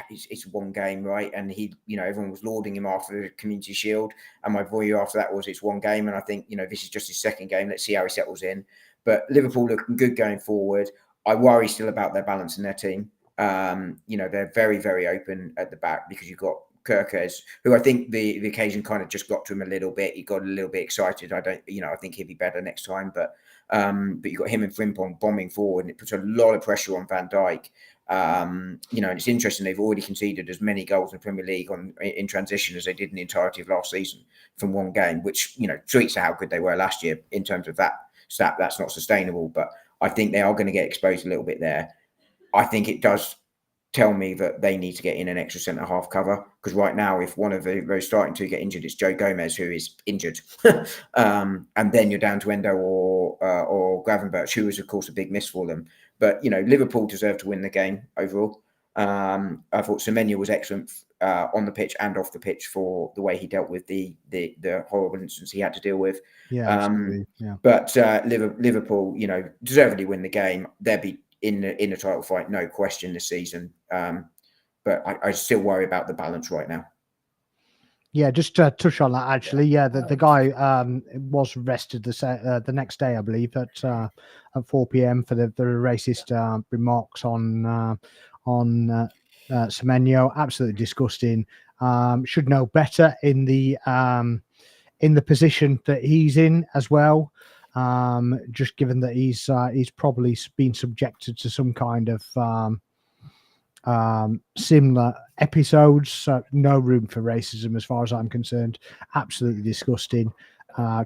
it's one game, right? And everyone was lauding him after the Community Shield. And my view after that was it's one game. And I think, this is just his second game. Let's see how he settles in. But Liverpool looking good going forward. I worry still about their balance in their team. They're very, very open at the back because you've got Kirkes, who I think the occasion kind of just got to him a little bit. He got a little bit excited. I think he'll be better next time. But you've got him and Frimpong bombing forward, and it puts a lot of pressure on Van Dijk. And it's interesting they've already conceded as many goals in the Premier League in transition as they did in the entirety of last season from one game, which tweets to how good they were last year in terms of that stat. That's not sustainable, but I think they are going to get exposed a little bit there. I think it does tell me that they need to get in an extra centre-half cover because right now, if one of those starting to get injured, it's Joe Gomez, who is injured. And then you're down to Endo or Gravenberch, who is, of course, a big miss for them. But, Liverpool deserved to win the game overall. I thought Semenyo was excellent on the pitch and off the pitch for the way he dealt with the horrible incidents he had to deal with. Yeah, But Liverpool, deservedly win the game. They'll be in the title fight, no question, this season. But I still worry about the balance right now. Yeah, just to touch on that, actually. Yeah, the guy was arrested the next day, I believe, at 4 p.m. for the racist remarks on Semenyo. Absolutely disgusting. Should know better in the position that he's in as well. Just given that he's probably been subjected to some kind of similar episodes. So no room for racism as far as I'm concerned. Absolutely disgusting.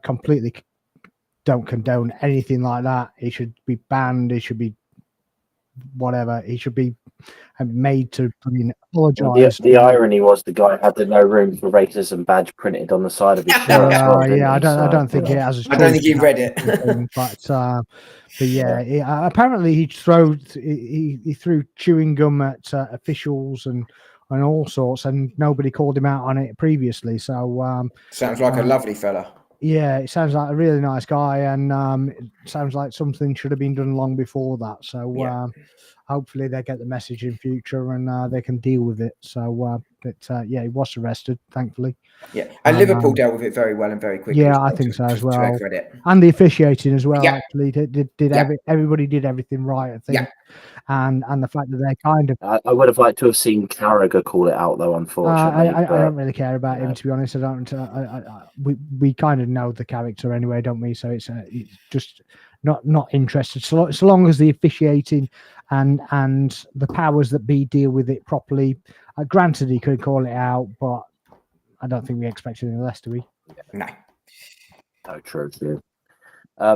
Completely don't condone anything like that. He should be banned. He should be whatever. He should be made to apologise. The irony was the guy had the no room for racism badge printed on the side of his shirt. I don't think he has. I don't think he read it. But yeah, apparently he threw chewing gum at officials and all sorts, and nobody called him out on it previously. So sounds like a lovely fella. Yeah, it sounds like a really nice guy, and it sounds like something should have been done long before that. So hopefully they get the message in future and they can deal with it. So, he was arrested, thankfully. Yeah, and Liverpool dealt with it very well and very quickly. Yeah, I think so as well. To their credit. And the officiating as well. Yeah. Actually, everybody did everything right, I think. Yeah. And the fact that they kind of... I would have liked to have seen Carragher call it out, though, unfortunately. I don't really care about him, to be honest. I don't. We kind of know the character anyway, don't we? So it's just not interested. So long as the officiating and the powers that be deal with it properly. Granted, he could call it out, but I don't think we expect anything less, do we? No. No, true.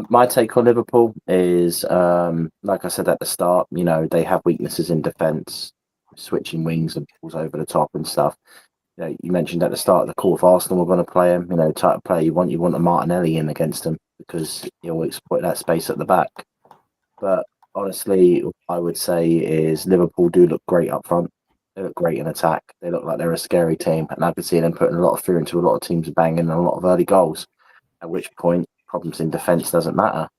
My take on Liverpool is, like I said at the start, they have weaknesses in defence, switching wings and balls over the top and stuff. You mentioned at the start of the call if Arsenal were going to play him, type of player you want a Martinelli in against him because he'll exploit that space at the back. But honestly, I would say is Liverpool do look great up front. They look great in attack. They look like they're a scary team, and I could see them putting a lot of fear into a lot of teams banging and a lot of early goals. At which point, problems in defence doesn't matter.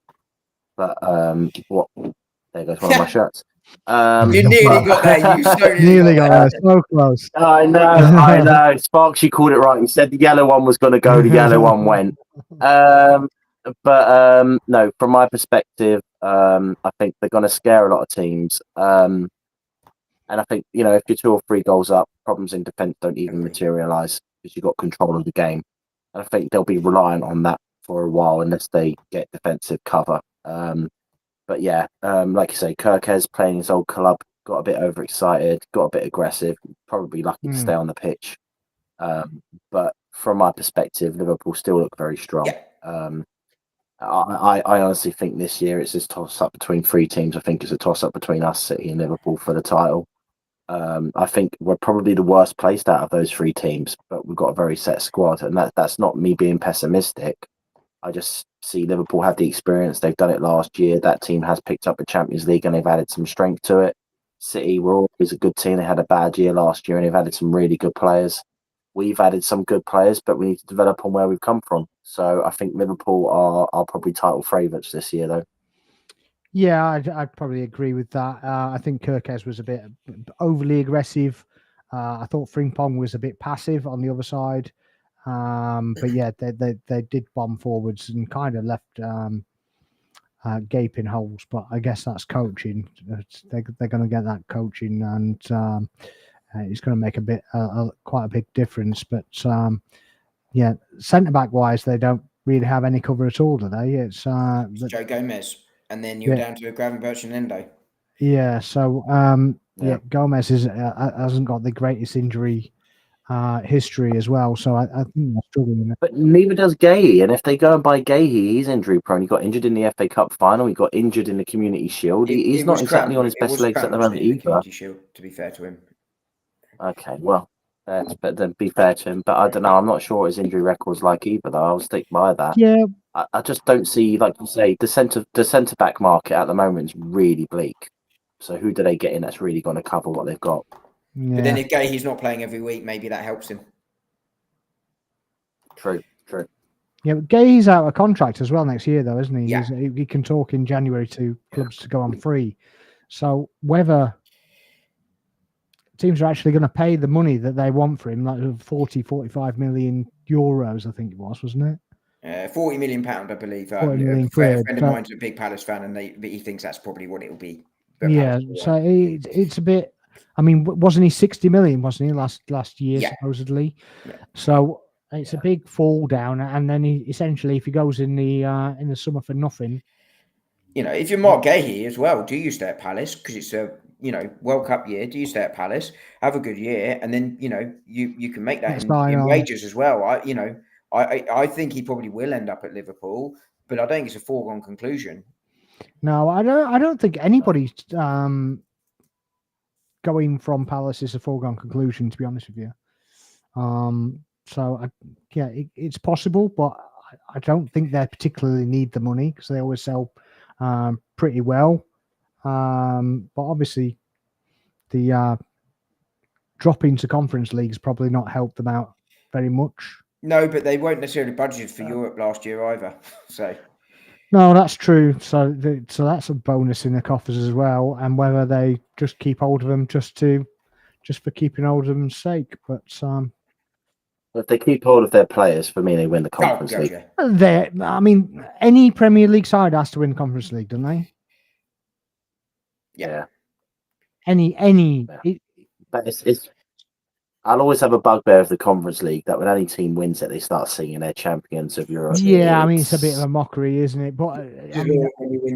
But what There goes one of my shirts. You nearly got there. You so Nearly got there. So close. I know. Sparks, you called it right. You said the yellow one was going to go. The yellow one went. No, from my perspective, I think they're going to scare a lot of teams. And I think, if you're 2 or 3 goals up, problems in defence don't even materialise because you've got control of the game. And I think they'll be reliant on that for a while unless they get defensive cover. But yeah, like you say, Kirkes playing his old club, got a bit overexcited, got a bit aggressive, probably lucky to stay on the pitch. But from my perspective, Liverpool still look very strong. Yeah. I honestly think this year it's this toss-up between 3 teams. I think it's a toss-up between us, City and Liverpool for the title. I think we're probably the worst placed out of those 3 teams, but we've got a very set squad, and that's not me being pessimistic. I just see Liverpool have the experience. They've done it last year. That team has picked up the Champions League and they've added some strength to it. City were always a good team. They had a bad year last year and they've added some really good players. We've added some good players, but we need to develop on where we've come from. So I think Liverpool are probably title favourites this year, though. Yeah, I'd probably agree with that. I think Kirkes was a bit overly aggressive. I thought Frimpong was a bit passive on the other side. But yeah, they did bomb forwards and kind of left gaping holes. But I guess that's coaching. They're going to get that coaching, and it's going to make quite a big difference. But yeah, centre back wise, they don't really have any cover at all, do they? It's Joe Gomez, and then you're down to Gravenberch and Endo. Yeah, so Gomez hasn't got the greatest injury history as well, so I think they're struggling. But neither does Gahey, and if they go and buy Gahey, he's injury prone. He got injured in the FA Cup final. He got injured in the Community Shield. He's not exactly on his best legs at the moment either. Shield, to be fair to him. Okay, well, but then be fair to him. But I don't know. I'm not sure what his injury record's like either, though. I'll stick by that. Yeah, I just don't see, like you say, the centre back market at the moment is really bleak. So who do they get in that's really going to cover what they've got? yeah. But then if Gahey's not playing every week, maybe that helps him. True. Yeah, but Gay's out of contract as well next year, though, isn't he? Yeah. He can talk in January to clubs to go on free. So whether teams are actually going to pay the money that they want for him, like 45 million euros, I think it was, wasn't it? £40 million, I believe. A £40 friend of mine's a big Palace fan, and he thinks that's probably what it will be. Yeah, so it's a bit. I mean, wasn't he 60 million? Wasn't he last year supposedly? Yeah. So it's a big fall down, and then essentially, if he goes in the summer for nothing, if you're Mark Gahey as well, do you stay at Palace because it's a World Cup year? Do you stay at Palace, have a good year, and then you can make that in wages as well? I think he probably will end up at Liverpool, but I don't think it's a foregone conclusion. No, I don't think anybody's going from Palace is a foregone conclusion, to be honest with you. So it's possible, but I don't think they particularly need the money because they always sell pretty well. But obviously, the drop into Conference League's probably not helped them out very much. No, but they weren't necessarily budgeted for Europe last year either. So. No, that's true. So that's a bonus in the coffers as well. And whether they just keep hold of them just for keeping hold of them's sake. But if they keep hold of their players, for me, they win the Conference League. I mean, any Premier League side has to win the Conference League, don't they? Yeah. Any. Yeah. But it's. I'll always have a bugbear of the Conference League that when any team wins it, they start singing their champions of Europe. Yeah, I mean, it's a bit of a mockery, isn't it? But I mean,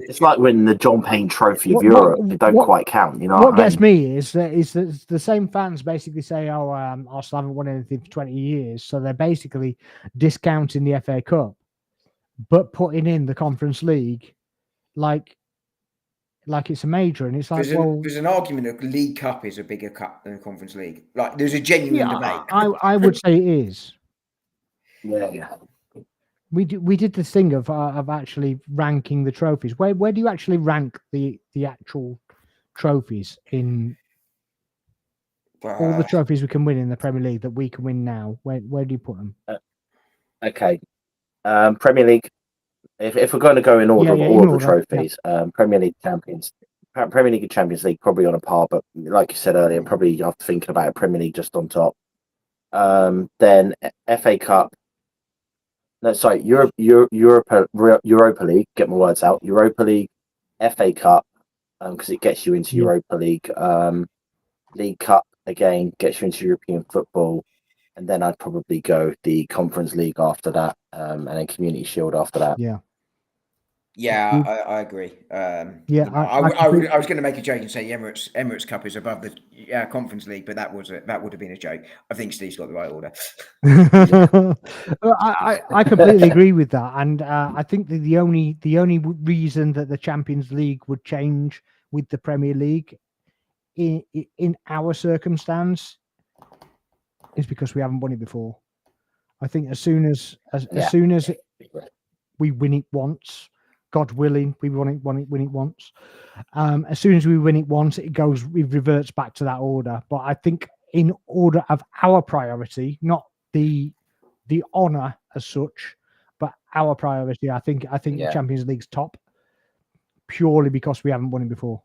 it's like winning the John Payne Trophy of Europe. They don't quite count, you know. What gets me is that the same fans basically say, "Oh, Arsenal haven't won anything for 20 years," so they're basically discounting the FA Cup, but putting in the Conference League, like it's a major, and it's like, there's an argument that the League Cup is a bigger cup than the Conference League. Like, there's a genuine debate. I would say it is. Yeah. We did this thing of actually ranking the trophies. Where do you actually rank the actual trophies in all the trophies we can win in the Premier League that we can win now? Where do you put them? Okay, Premier League. If we're going to go in order of all of the trophies, Premier League champions, Premier League and Champions League probably on a par, but like you said earlier, probably after thinking about it, Premier League just on top. Then FA Cup. No, sorry, Europa League. Get my words out. Europa League, FA Cup, because it gets you into Yeah. Europa League. League Cup again gets you into European football, and then I'd probably go the Conference League after that, and then Community Shield after that. Yeah. Yeah, I agree. Yeah, you know, I was going to make a joke and say the Emirates Cup is above the Conference League, but that would have been a joke. I think Steve's got the right order. I completely agree with that, and I think that the only reason that the Champions League would change with the Premier League in our circumstance is because we haven't won it before. I think as soon as we win it once, God willing, we win it once. As soon as we win it once, it reverts back to that order. But I think in order of our priority, not the honour as such, but our priority, I think the Champions League's top, purely because we haven't won it before.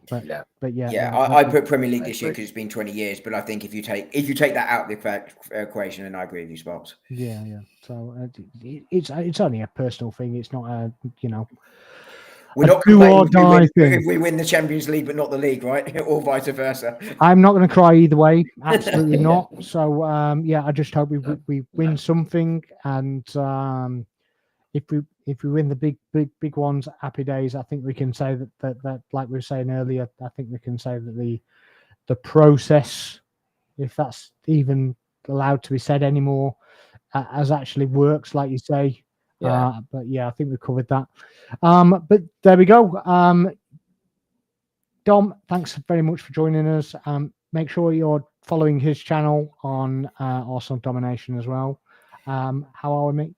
But I put Premier League this year because it's been 20 years. But I think if you take that out of the equation, then I agree with you, Sparks. Yeah. So it's only a personal thing. It's not a we're not complaining if we win the Champions League, but not the league, right? Or vice versa. I'm not going to cry either way. Absolutely not. So I just hope we win something, and if we win the big ones, happy days. I think we can say that like we were saying earlier, I think we can say that the process, if that's even allowed to be said anymore, has actually works, like you say. But I think we've covered that. But there we go. Dom, thanks very much for joining us. Make sure you're following his channel on Arsenal Domination as well. How are we, mate?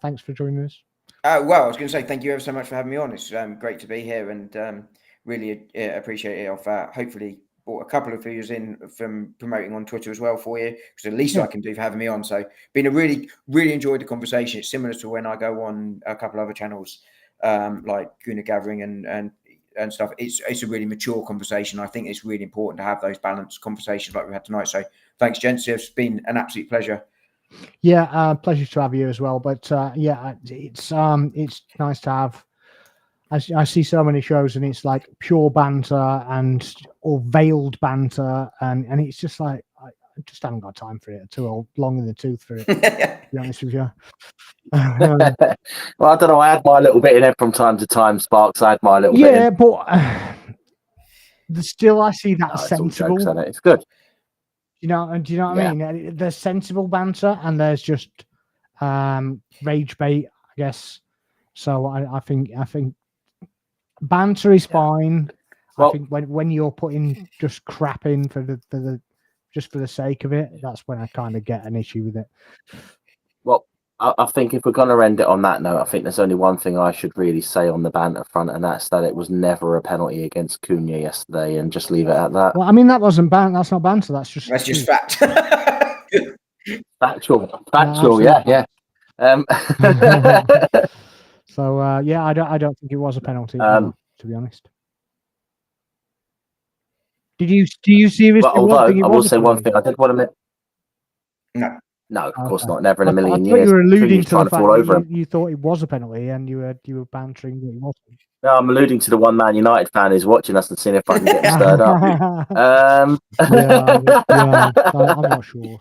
Thanks for joining us. Well, I was going to say thank you ever so much for having me on. It's great to be here, and really appreciate it. Hopefully brought a couple of views in from promoting on Twitter as well for you, because the least I can do for having me on. So been a really enjoyed the conversation. It's similar to when I go on a couple other channels like Guna Gathering and stuff. It's a really mature conversation. I think it's really important to have those balanced conversations like we had tonight. So thanks, gents. It's been an absolute pleasure. Yeah, pleasure to have you as well. But it's nice to have. I see so many shows, and it's like pure banter or veiled banter, and it's just like I just haven't got time for it. Too long in the tooth for it. To be honest with you. Well, I don't know. I had my little bit in it from time to time, Sparks. I had my little bit. Yeah, but still, I see that sensible. It's all jokes, it's good. Do you know what I mean? There's sensible banter, and there's just rage bait, I guess. So I think banter is fine. Well, I think when you're putting just crap in for the just for the sake of it, that's when I kind of get an issue with it. Well, I think if we're going to end it on that note, I think there's only one thing I should really say on the banter front, and that's that it was never a penalty against Cunha yesterday, and just leave it at that. Well, I mean, that wasn't banter. That's not banter. That's just fact. Factual. Yeah. So I don't think it was a penalty. To be honest. Do you seriously? But although I will say one thing, I did want to admit. No, of course not. Never in a million years. You were alluding to the fact that you thought it was a penalty, and you were bantering that it wasn't. No, I'm alluding to the one Man United fan who's watching us and seeing if I can get him stirred up. I'm not sure.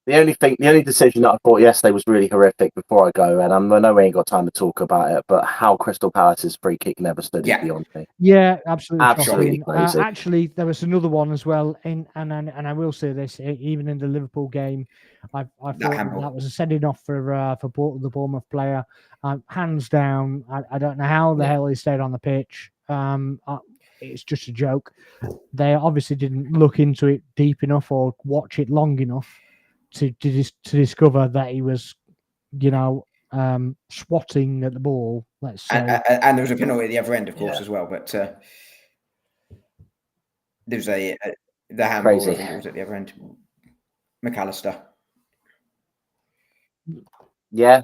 The only decision that I thought yesterday was really horrific before I go, and I know we ain't got time to talk about it, but how Crystal Palace's free kick never stood is beyond me. Yeah, absolutely crazy. Actually, there was another one as well, and I will say this, even in the Liverpool game, I thought that was a sending off for the Bournemouth player, hands down. I don't know how the hell he stayed on the pitch. It's just a joke. They obviously didn't look into it deep enough or watch it long enough to discover that he was, swatting at the ball. Let's say, and there was a penalty at the other end, of course, as well. But there was the handball. I think it was at the other end. McAllister. Yeah.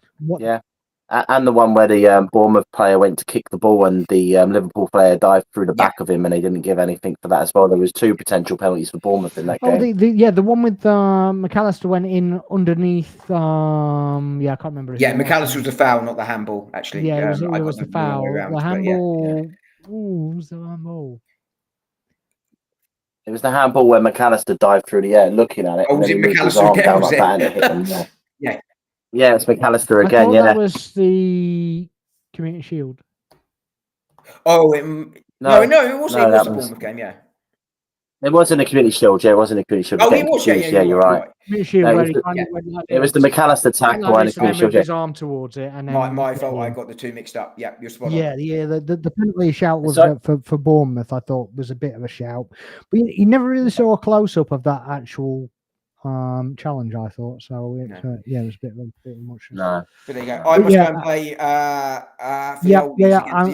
And the one where the Bournemouth player went to kick the ball and the Liverpool player dived through the back of him and they didn't give anything for that as well. There was 2 potential penalties for Bournemouth in that game. The one with McAllister went in underneath. I can't remember. His name. McAllister was the foul, not the handball. Actually, it was the the foul. Around, the handball. Yeah. Ooh, who's the handball? It was the handball where McAllister dived through the air, looking at it, and then he moved his arm down like that and it hit him. Yeah, it's McAllister again. That was the Community Shield. Oh, no, it was the Bournemouth game. Yeah. It wasn't a Community Shield, it wasn't a Community Shield. Oh, it was, you're right. Community Shield, it was the McAllister tackle and the Community Shield. His arm towards it, and then my fault. I got the 2 mixed up. Yeah, you're spot on. The penalty shout was for Bournemouth. I thought was a bit of a shout, but you never really saw a close up of that actual challenge. I thought so. It was a bit much. No. So there you go. I must go and play.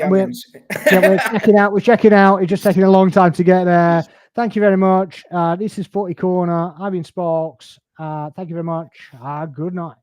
We're checking out. We're checking out. It's just taking a long time to get there. Thank you very much. This is 40 Corner. I've been Sparks. Thank you very much. Good night.